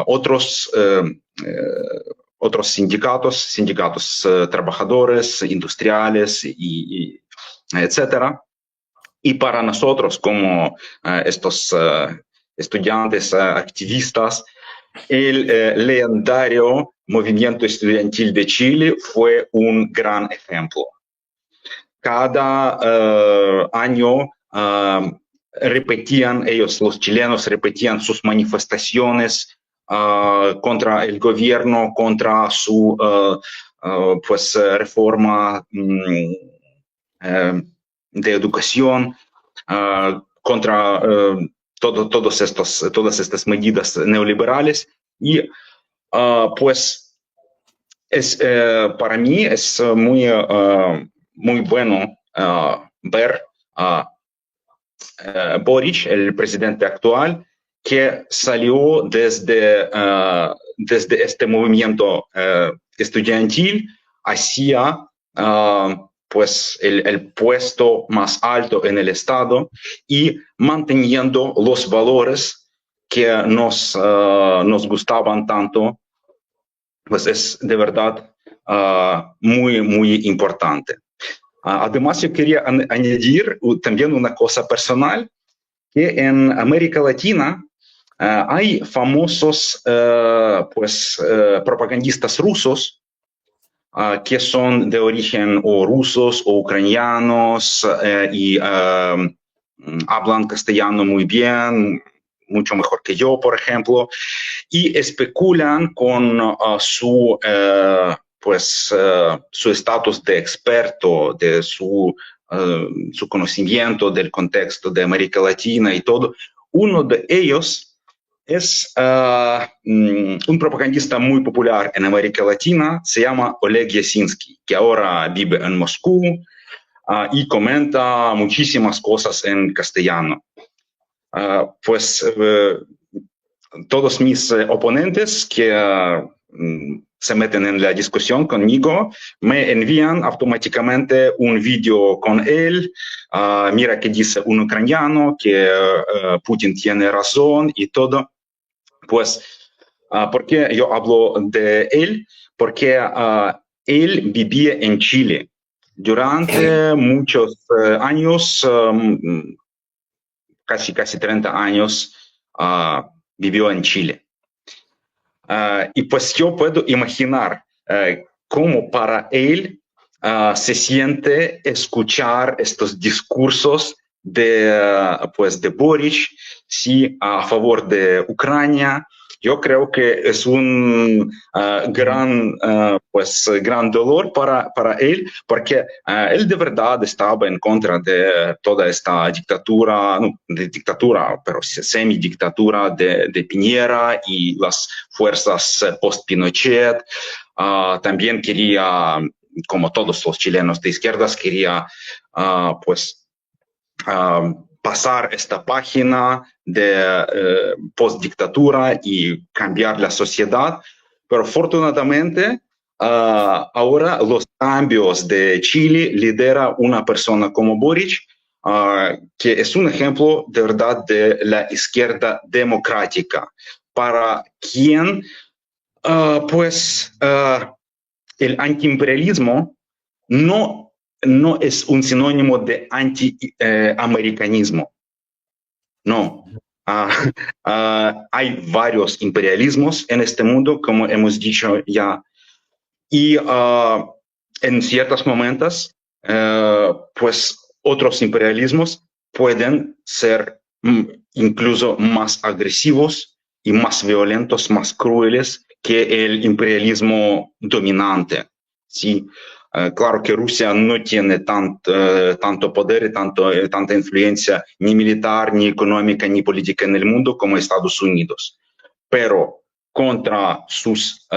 otros sindicatos trabajadores, industriales, etcétera. Y para nosotros, como estos estudiantes activistas, el legendario movimiento estudiantil de Chile fue un gran ejemplo. Cada año los chilenos repetían sus manifestaciones contra el gobierno, contra su reforma de educación, contra todas estas medidas neoliberales. Y para mí es muy bueno ver a Boric, el presidente actual, que salió desde este movimiento estudiantil hacia el puesto más alto en el Estado y manteniendo los valores que nos gustaban tanto. Pues es de verdad muy, muy importante. Además, yo quería añadir también una cosa personal, que en América Latina hay famosos propagandistas rusos que son de origen o rusos o ucranianos y hablan castellano muy bien, mucho mejor que yo, por ejemplo, y especulan con su estatus de experto, de su conocimiento del contexto de América Latina y todo. Uno de ellos es un propagandista muy popular en América Latina, se llama Oleg Yasinski, que ahora vive en Moscú y comenta muchísimas cosas en castellano. Todos mis oponentes que se meten en la discusión conmigo me envían automáticamente un vídeo con él. Mira que dice un ucraniano, que Putin tiene razón y todo. Pues, ¿por qué yo hablo de él? Porque él vivía en Chile durante muchos años, casi 30 años, vivió en Chile. Y pues yo puedo imaginar cómo para él se siente escuchar estos discursos de Boric, sí, a favor de Ucrania. Yo creo que es un gran dolor para él, porque él de verdad estaba en contra de toda esta dictadura, pero semidictadura de Piñera y las fuerzas post-Pinochet. También quería, como todos los chilenos de izquierdas, quería pasar esta página de postdictadura y cambiar la sociedad, pero afortunadamente ahora los cambios de Chile lidera una persona como Boric, que es un ejemplo de verdad de la izquierda democrática, para quien el antiimperialismo no es un sinónimo de anti-americanismo. No. Hay varios imperialismos en este mundo, como hemos dicho ya, y en ciertos momentos, pues otros imperialismos pueden ser incluso más agresivos y más violentos, más crueles que el imperialismo dominante. Sí, claro que Rusia no tiene tanto poder y tanta influencia ni militar, ni económica, ni política en el mundo como Estados Unidos, pero contra sus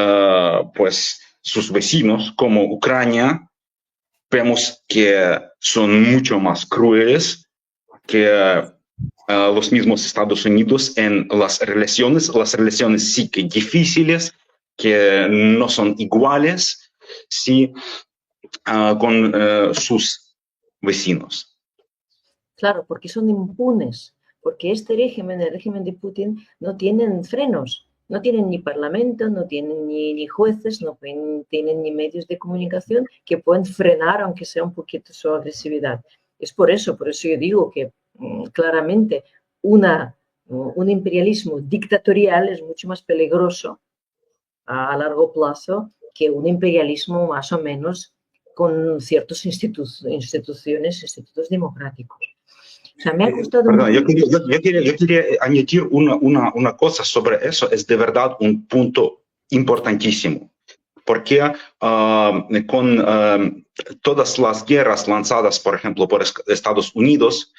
vecinos como Ucrania, vemos que son mucho más crueles que los mismos Estados Unidos en las relaciones sí que difíciles, que no son iguales, sí, con sus vecinos. Claro, porque son impunes, porque este régimen, el régimen de Putin, no tienen frenos, no tienen ni parlamento, no tienen ni jueces, no tienen ni medios de comunicación que puedan frenar, aunque sea un poquito su agresividad. Es por eso yo digo que claramente un imperialismo dictatorial es mucho más peligroso a largo plazo que un imperialismo más o menos con ciertos institutos democráticos. O sea, me ha gustado Perdón, mucho. yo quería añadir una cosa sobre eso. Es de verdad un punto importantísimo, porque con todas las guerras lanzadas, por ejemplo, por Estados Unidos,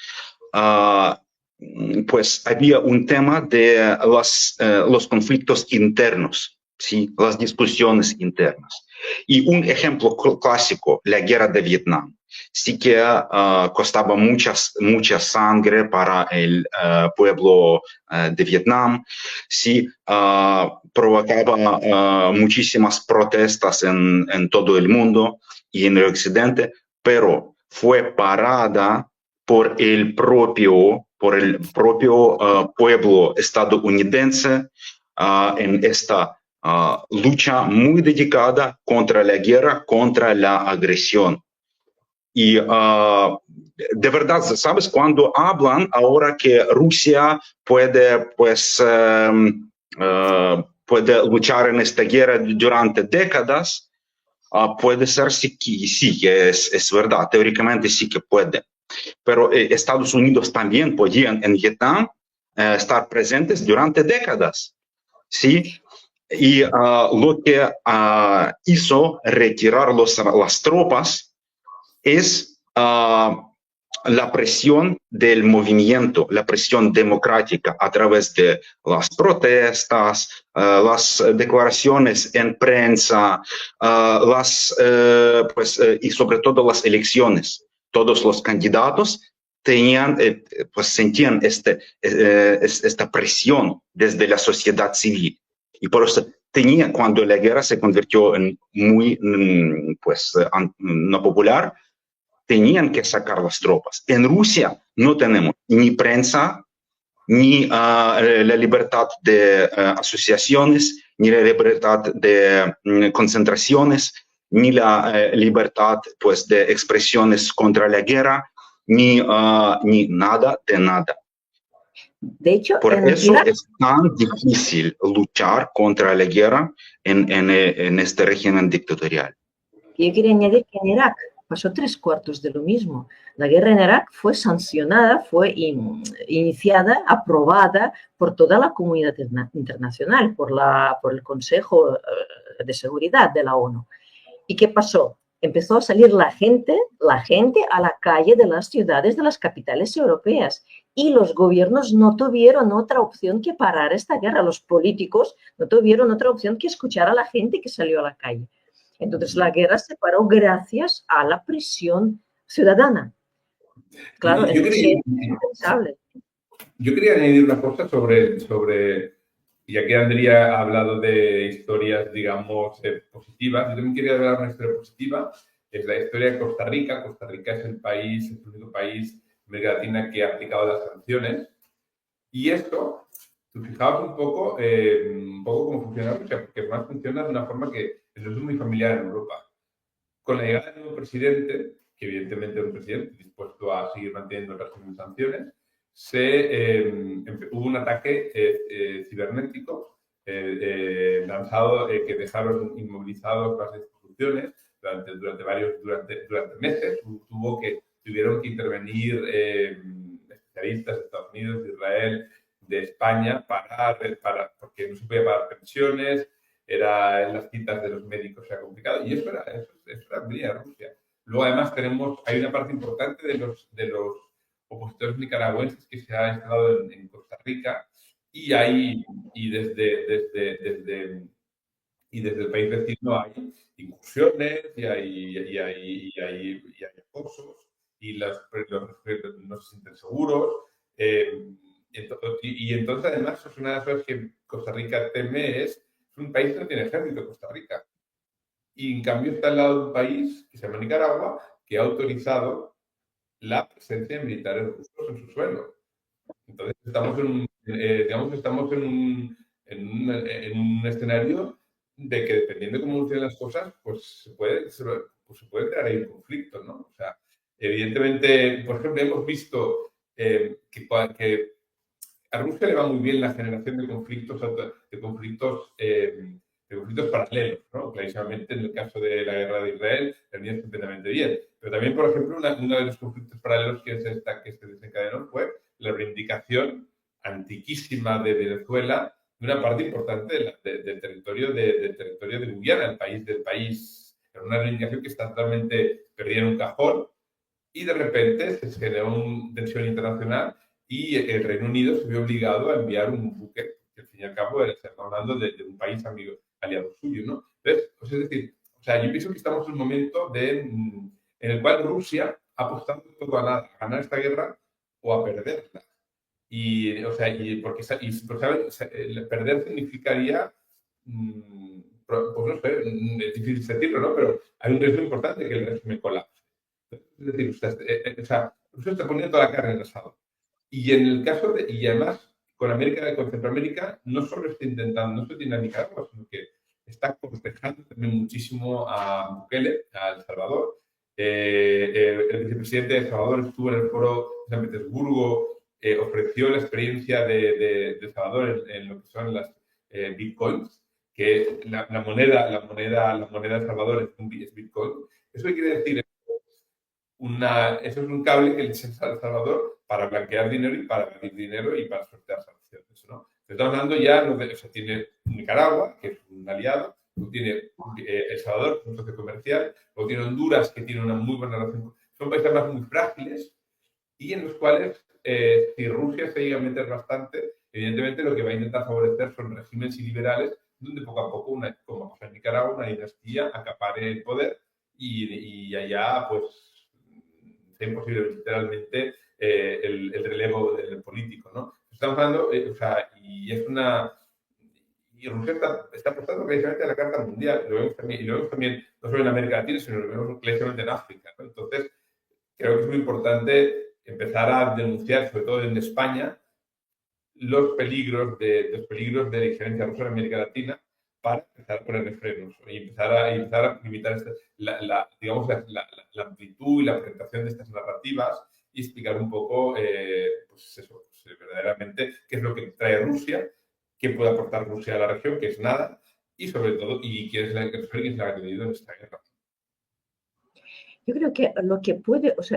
pues había un tema de los conflictos internos, ¿sí? Las discusiones internas. Y un ejemplo clásico, la guerra de Vietnam, sí que costaba mucha sangre para el pueblo de Vietnam, sí provocaba muchísimas protestas en todo el mundo y en el occidente, pero fue parada por el propio pueblo estadounidense en esta lucha muy dedicada contra la guerra, contra la agresión. Y de verdad, ¿sabes? Cuando hablan ahora que Rusia puede, pues, puede luchar en esta guerra durante décadas, puede ser sí que es verdad, teóricamente sí que puede. Pero Estados Unidos también podían en Vietnam estar presentes durante décadas, ¿sí? Y lo que hizo retirar las tropas es la presión del movimiento, la presión democrática a través de las protestas, las declaraciones en prensa, y sobre todo las elecciones. Todos los candidatos tenían, sentían esta presión desde la sociedad civil. Y por eso cuando la guerra se convirtió en muy, no popular, tenían que sacar las tropas. En Rusia no tenemos ni prensa, ni la libertad de asociaciones, ni la libertad de concentraciones, ni la libertad pues, de expresiones contra la guerra, ni nada de nada. De hecho, Por en eso Irak, es tan difícil luchar contra la guerra en este régimen dictatorial. yo quería añadir que en Irak pasó 3/4 de lo mismo. La guerra en Irak fue sancionada, fue iniciada, aprobada por toda la comunidad internacional, por el Consejo de Seguridad de la ONU. ¿Y qué pasó? Empezó a salir la gente a la calle de las ciudades, de las capitales europeas. Y los gobiernos no tuvieron otra opción que parar esta guerra. Los políticos no tuvieron otra opción que escuchar a la gente que salió a la calle. Entonces la guerra se paró gracias a la presión ciudadana. Claro, Yo es quería, impensable. yo quería añadir una cosa sobre, y aquí Andrea ha hablado de historias, digamos, positivas. Yo también quería hablar de una historia positiva. Es la historia de Costa Rica. Costa Rica es el único país de América Latina que ha aplicado las sanciones. Y esto, fijaos un poco cómo funciona Rusia, porque más funciona de una forma que es muy familiar en Europa. Con la llegada del nuevo presidente, que evidentemente es un presidente dispuesto a seguir manteniendo el régimen de sanciones, hubo un ataque cibernético lanzado que dejaron inmovilizados las instituciones durante meses. Tuvieron que intervenir especialistas de Estados Unidos, de Israel, de España, porque no se podía pagar pensiones, en las citas de los médicos era complicado, y eso venía de Rusia. Luego, además, hay una parte importante de los opositores nicaragüenses que se ha instalado en Costa Rica, y desde el país vecino hay incursiones y hay acosos, y no se sienten seguros. Y entonces, además, es una de las cosas que Costa Rica teme, es un país que no tiene ejército, Costa Rica. Y en cambio está al lado de un país que se llama Nicaragua, que ha autorizado la presencia de militares rusos en su suelo. Entonces estamos en un escenario de que, dependiendo de cómo evolucionen las cosas, pues se puede crear ahí un conflicto, ¿no? O sea, evidentemente, por ejemplo, hemos visto que a Rusia le va muy bien la generación de conflictos paralelos, ¿no? Clarísimamente, en el caso de la guerra de Israel, termina estupendamente bien. Pero también, por ejemplo, uno de los conflictos paralelos que se desencadenó fue la reivindicación antiquísima de Venezuela de una parte importante del territorio de Guyana, del país. Era una reivindicación que está totalmente perdida en un cajón, y de repente se generó una tensión internacional y el Reino Unido se vio obligado a enviar un buque, que al fin y al cabo estamos hablando de un país aliado suyo, ¿no? Entonces, es decir, yo pienso que estamos en un momento en el cual Rusia ha apostado todo a nada, a ganar esta guerra o a perderla. Porque perder significaría, pues no sé, es difícil decirlo, ¿no? Pero hay un riesgo importante que el régimen colapse. Es decir, Rusia está poniendo toda la carne en el asador. Y además, con Centroamérica, no solo está intentando, no solo tiene a Nicaragua, sino que está cortejando también muchísimo a Bukele, a El Salvador. El vicepresidente de El Salvador estuvo en el foro de San Petersburgo, ofreció la experiencia de El Salvador en lo que son las bitcoins, que la moneda de El Salvador es bitcoin. ¿Eso qué quiere decir? Eso es un cable que le echa a El Salvador para blanquear dinero y para pedir dinero y para sortear sanciones, ¿no? Estamos hablando ya, tiene Nicaragua, que es un aliado, tiene El Salvador, un socio comercial, luego tiene Honduras, que tiene una muy buena relación. Son países además muy frágiles y en los cuales, si Rusia se llega a meter bastante, evidentemente lo que va a intentar favorecer son regímenes iliberales, donde poco a poco, como pasa en Nicaragua, una dinastía acapare el poder y allá, pues, sea imposible literalmente el relevo del político, ¿no? Estamos hablando, y Rusia está apostando precisamente a la Carta Mundial, lo vemos también no solo en América Latina, sino lo vemos clarísimamente en África, ¿no? Entonces, creo que es muy importante empezar a denunciar, sobre todo en España, los peligros de la injerencia rusa en América Latina, para empezar a ponerle frenos y empezar a limitar la amplitud y la presentación de estas narrativas y explicar un poco, verdaderamente qué es lo que trae Rusia, qué puede aportar Rusia a la región, que es nada, y sobre todo, quién es la que ha tenido en esta guerra. Yo creo que lo que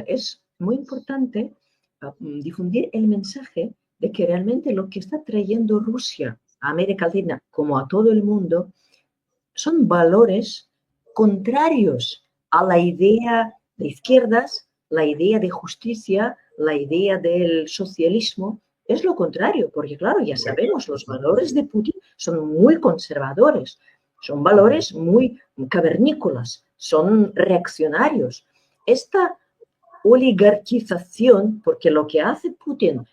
es muy importante difundir el mensaje de que realmente lo que está trayendo Rusia a América Latina, como a todo el mundo, son valores contrarios a la idea de izquierdas, la idea de justicia, la idea del socialismo. Es lo contrario, porque claro, ya sabemos, los valores de Putin son muy conservadores, son valores muy cavernícolas, son reaccionarios. Esta oligarquización, porque lo que hace Putin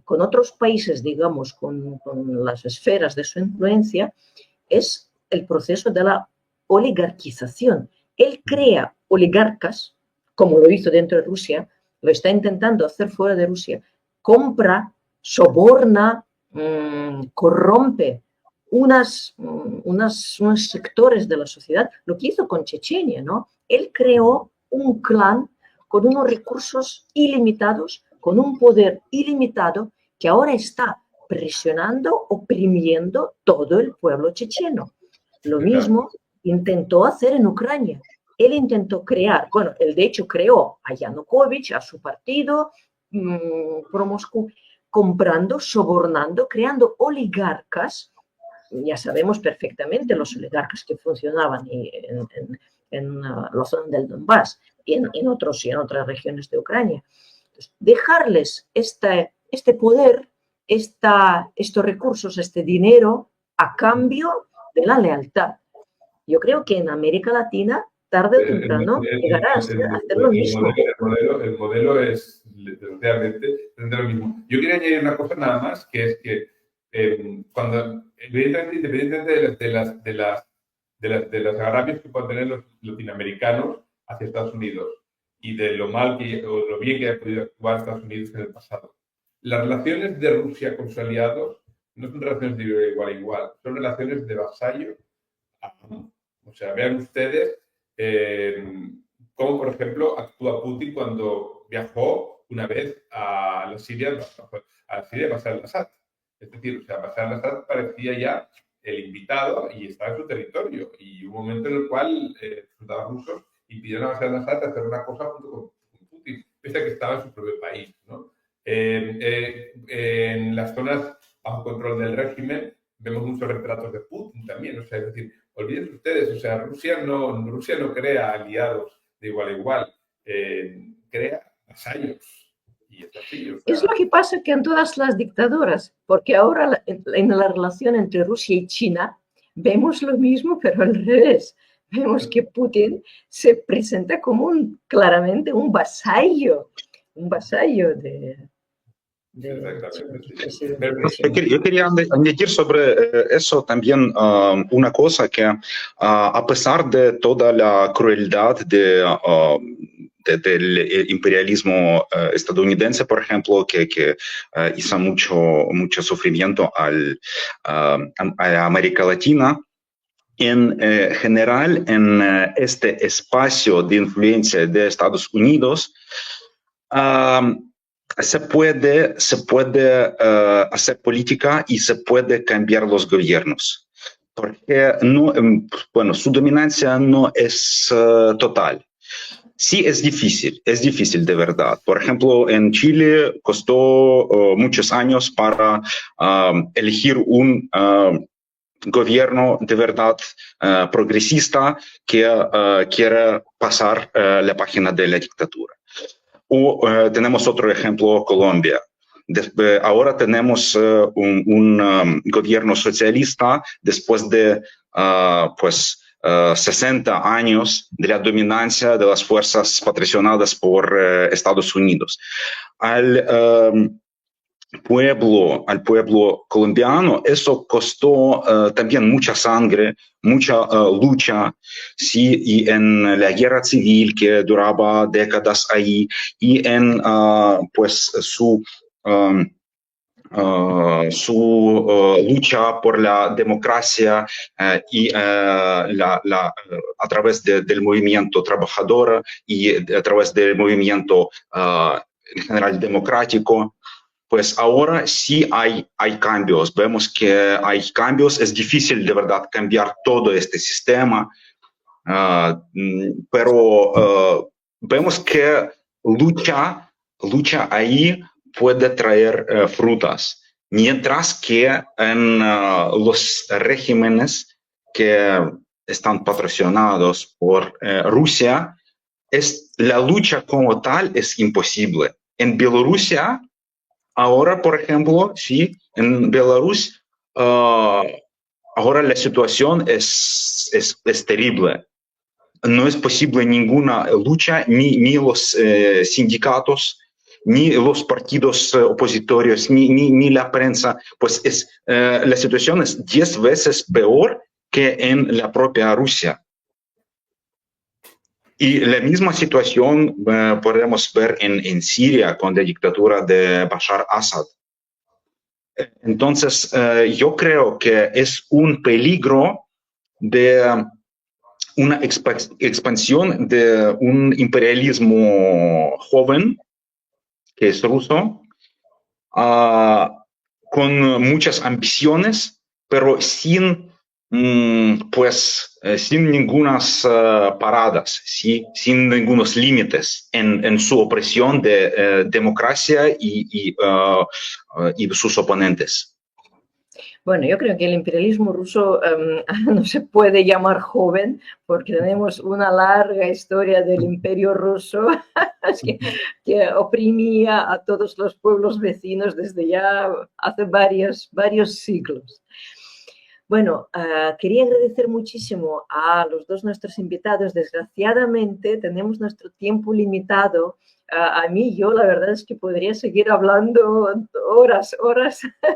con otros países, digamos, con las esferas de su influencia, es el proceso de la oligarquización. Él crea oligarcas, como lo hizo dentro de Rusia, lo está intentando hacer fuera de Rusia, compra, soborna, corrompe unos sectores de la sociedad, lo que hizo con Chechenia, ¿no? Él creó un clan con unos recursos ilimitados, con un poder ilimitado, que ahora está presionando, oprimiendo todo el pueblo checheno. Lo mismo intentó hacer en Ucrania. Él intentó crear, bueno, él de hecho creó a Yanukovych, a su partido, pro Moscú, comprando, sobornando, creando oligarcas. Ya sabemos perfectamente los oligarcas que funcionaban en la zona del Donbass y en otras regiones de Ucrania. Entonces, dejarles este poder, estos recursos, este dinero, a cambio de la lealtad. Yo creo que en América Latina, tarde o temprano, llegará a hacer lo mismo. El modelo es, desgraciadamente, lo mismo. Yo quería añadir una cosa nada más, que es que cuando, independientemente de las agravios que puedan tener los latinoamericanos hacia Estados Unidos y de lo mal o lo bien que haya podido actuar Estados Unidos en el pasado, las relaciones de Rusia con sus aliados no son relaciones de igual a igual, son relaciones de vasallo a amo. O sea, vean ustedes cómo, por ejemplo, actúa Putin cuando viajó una vez a la Siria, Bashar al-Assad. Es decir, o sea, Bashar al-Assad parecía ya el invitado y estaba en su territorio. Y hubo un momento en el cual soldados rusos impidieron a Bashar al-Assad hacer una cosa junto con Putin, pese a que estaba en su propio país, ¿no? En las zonas bajo control del régimen vemos muchos retratos de Putin también, o sea, es decir, olvídense ustedes, o sea, Rusia no crea aliados de igual a igual, crea vasallos. Y es así, o sea. Es lo que pasa que en todas las dictaduras, porque ahora en la relación entre Rusia y China vemos lo mismo, pero al revés. Vemos que Putin se presenta como claramente un vasallo de yo quería añadir sobre eso también una cosa, que a pesar de toda la crueldad del imperialismo estadounidense, por ejemplo, que hizo mucho sufrimiento a América Latina, en general, en este espacio de influencia de Estados Unidos, se puede hacer política y se puede cambiar los gobiernos, porque su dominancia no es total. Sí, es difícil de verdad. Por ejemplo, en Chile costó muchos años para elegir un gobierno de verdad progresista que quiera pasar la página de la dictadura. Tenemos otro ejemplo, Colombia. Ahora tenemos un gobierno socialista después de 60 años de la dominancia de las fuerzas patrocinadas por Estados Unidos. Al pueblo colombiano eso costó también mucha sangre, mucha lucha, sí, y en la guerra civil que duraba décadas ahí, y en su lucha por la democracia y a través del movimiento trabajador y a través del movimiento en general democrático. Pues ahora sí hay cambios, vemos que hay cambios, es difícil de verdad cambiar todo este sistema, pero vemos que lucha ahí puede traer frutas, mientras que en los regímenes que están patrocinados por Rusia, la lucha como tal es imposible. En Bielorrusia, ahora, por ejemplo, sí, en Belarus, ahora la situación es terrible. No es posible ninguna lucha, ni los sindicatos, ni los partidos opositorios, ni la prensa. Pues la situación es 10 veces peor que en la propia Rusia. Y la misma situación podemos ver en Siria con la dictadura de Bashar al-Assad. Entonces, yo creo que es un peligro de una expansión de un imperialismo joven, que es ruso, con muchas ambiciones, pero sin, sin ningunas paradas, ¿sí? Sin ningunos límites en su opresión de democracia y sus oponentes. Bueno, yo creo que el imperialismo ruso no se puede llamar joven porque tenemos una larga historia del imperio ruso que oprimía a todos los pueblos vecinos desde ya hace varios siglos. Bueno, quería agradecer muchísimo a los dos nuestros invitados. Desgraciadamente tenemos nuestro tiempo limitado. A mí, yo la verdad es que podría seguir hablando horas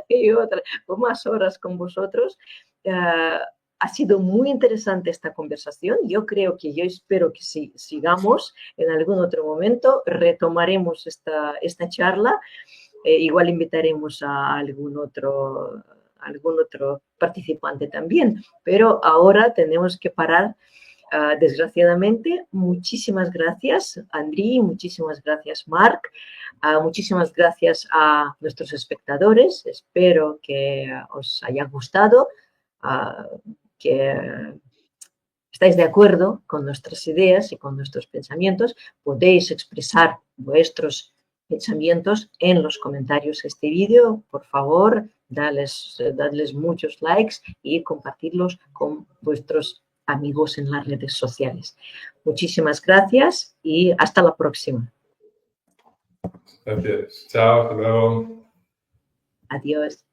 y otras, o más horas con vosotros. Ha sido muy interesante esta conversación. Yo espero que sigamos en algún otro momento. Retomaremos esta charla. Igual invitaremos a algún otro participante también, pero ahora tenemos que parar. Desgraciadamente, muchísimas gracias, Andriy, muchísimas gracias, Marc, muchísimas gracias a nuestros espectadores. Espero que os haya gustado, que estáis de acuerdo con nuestras ideas y con nuestros pensamientos. Podéis expresar vuestros pensamientos en los comentarios de este vídeo. Por favor, dadles muchos likes y compartirlos con vuestros amigos en las redes sociales. Muchísimas gracias y hasta la próxima. Gracias. Chao, hasta luego. Adiós.